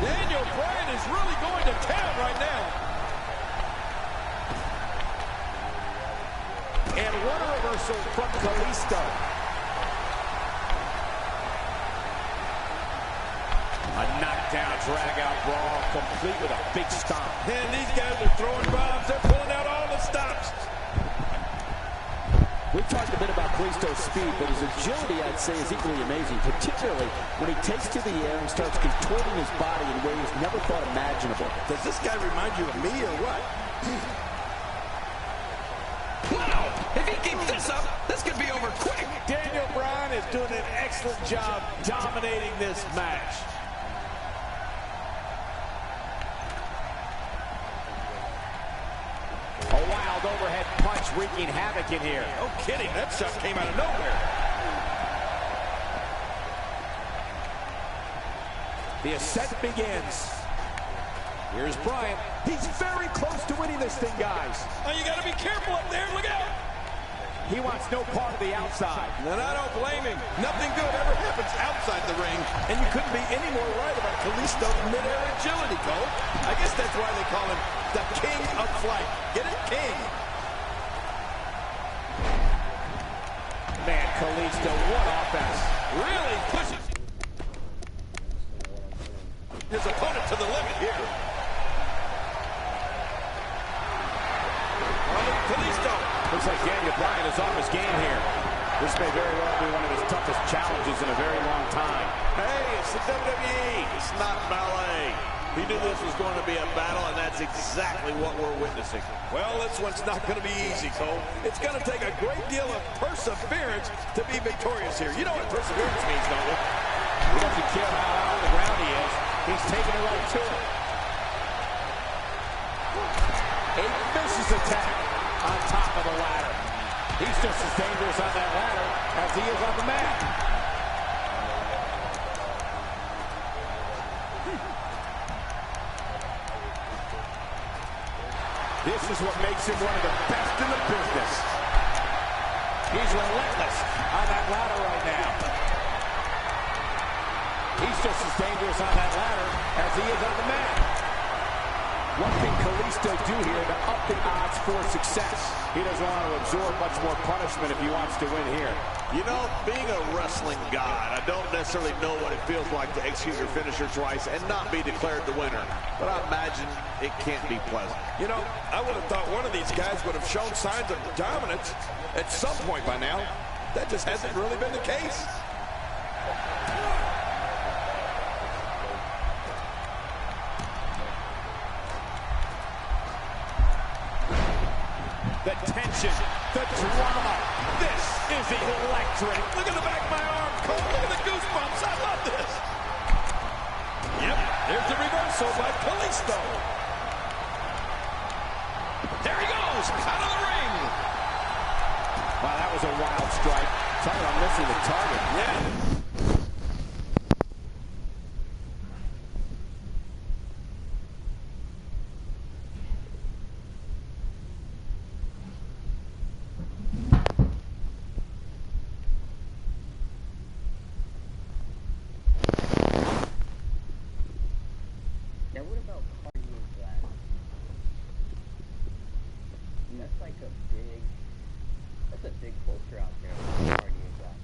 Daniel Bryan is really going to town right now. And what a reversal from Kalisto. A knockdown, drag-out brawl, complete with a big stomp. And these guys are throwing bombs. They're pulling out all the stops. We've talked a bit about Kalisto's speed, but his agility, I'd say, is equally amazing, particularly when he takes to the air and starts contorting his body in ways never thought imaginable. Does this guy remind you of me or what? Wow! If he keeps this up, this could be over quick. Daniel Bryan is doing an excellent job dominating this match. A wild overhead punch wreaking havoc in here. No kidding, that shot came out of nowhere. The ascent begins. Here's Bryan. He's very close to winning this thing, guys. Oh, you got to be careful up there. Look out. He wants no part of the outside. And I don't blame him. Nothing good ever happens outside the ring. And you couldn't be any more right about Kalisto's mid-air agility, Cole. I guess that's why they call him the king of flight. Get it? King. Man, Kalisto, what offense. Really pushes his opponent to the limit here. Kalisto. Looks like Daniel Bryan is off his game here. This may very well be one of his toughest challenges in a very long time. Hey, it's the WWE. It's not ballet. He knew this was going to be a battle, and that's exactly what we're witnessing. Well, this one's not going to be easy, Cole. It's going to take a great deal of perseverance to be victorious here. You know what perseverance means, don't you? He doesn't care how out on the ground he is. He's taking it right to it. A vicious attack on top of the ladder. He's just as dangerous on that ladder as he is on the mat. This is what makes him one of the best in the business. He's relentless on that ladder right now. He's just as dangerous on that ladder as he is on the mat. What can Kalisto do here to up the odds for success? He doesn't want to absorb much more punishment if he wants to win here. You know, being a wrestling god, I don't necessarily know what it feels like to execute your finisher twice and not be declared the winner. But I imagine it can't be pleasant. You know, I would have thought one of these guys would have shown signs of dominance at some point by now. That just hasn't really been the case. The tension, the drama. This is electric. Look at the back of my arm, Cole. Look at the goosebumps. I love this. Yep, there's the reversal by Kalisto. There he goes, out of the ring. Wow, that was a wild strike. Talking about missing the target. Yeah. big culture out there. Partying guys.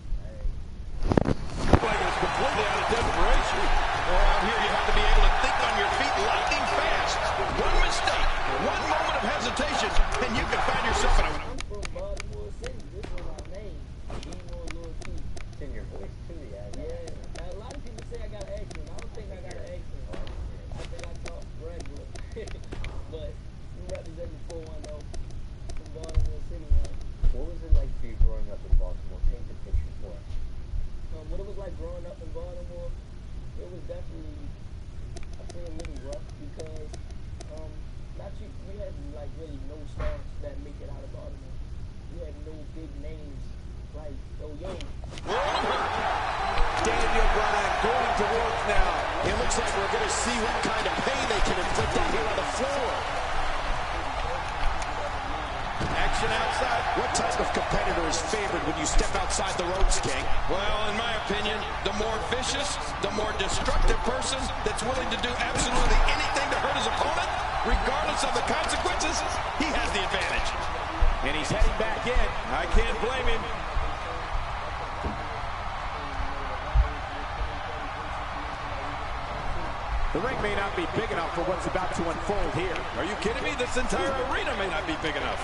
Like it's completely out of desperation. Well, out here you have to be able to think on your feet lightning fast. One mistake, one moment of hesitation, and you can find yourself in a... I'm from Baltimore City. This is my name. Daniel Lewis. It's in your voice too, yeah. Yeah. A lot of people say I got an accent. I don't think I got an accent. I think I talk regular. But I'm representing 410 from Baltimore City, man. What was it like for you growing up in Baltimore? Paint the picture for us. What it was like growing up in Baltimore, it was definitely, I feel, a little rough because we had like really no stars that make it out of Baltimore. We had no big names like Yo. Daniel Bryan going to work now. It looks like we're going to see what kind of pain they can inflict out here on the floor. Action outside. What type of competitor is favored when you step outside the ropes, King? Well, in my opinion, the more vicious, the more destructive person that's willing to do absolutely anything to hurt his opponent, regardless of the consequences, he has the advantage. And he's heading back in. I can't blame him. The ring may not be big enough for what's about to unfold here. Are you kidding me? This entire arena may not be big enough.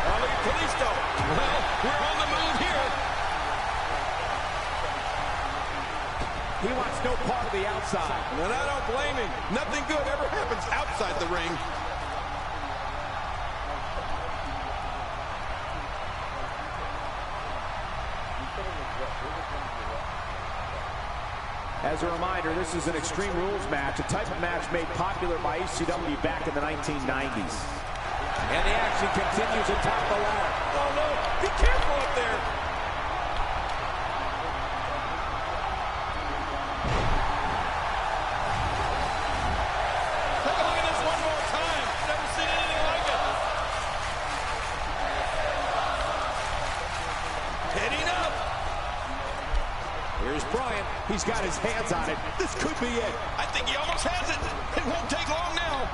Oh, look at Kalisto. Well, we're on the move here. He wants no part of the outside. And I don't blame him. Nothing good ever happens outside the ring. As a reminder, this is an Extreme Rules match, a type of match made popular by ECW back in the 1990s. And the action continues atop the ladder. Oh, no. Be careful up there. Take a look at this one more time. Never seen anything like it. Heading up. Here's Bryan. He's got his hands on it. This could be it. I think he almost has it. It won't take long now.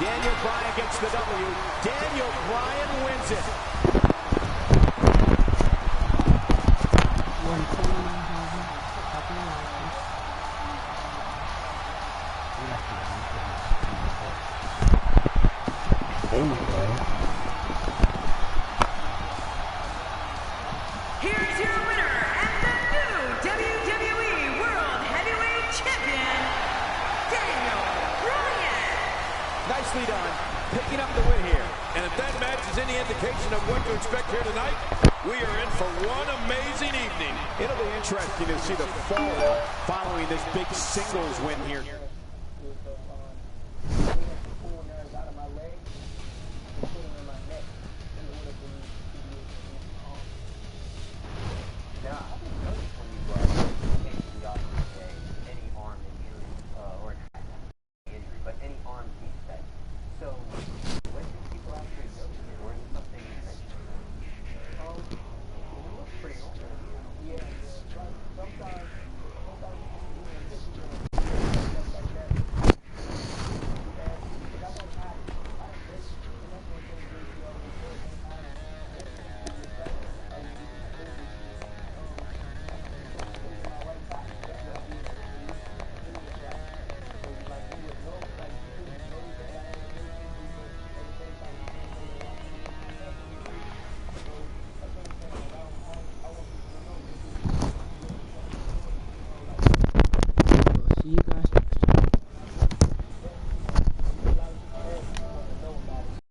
Daniel Bryan gets the W. Daniel Bryan wins it. Here's your winner and the new WWE World Heavyweight Champion, Daniel Bryan. Nicely done, picking up the win here. And if that match is any indication of what to expect here tonight, we are in for one amazing evening. It'll be interesting to see the fallout following this big singles win here.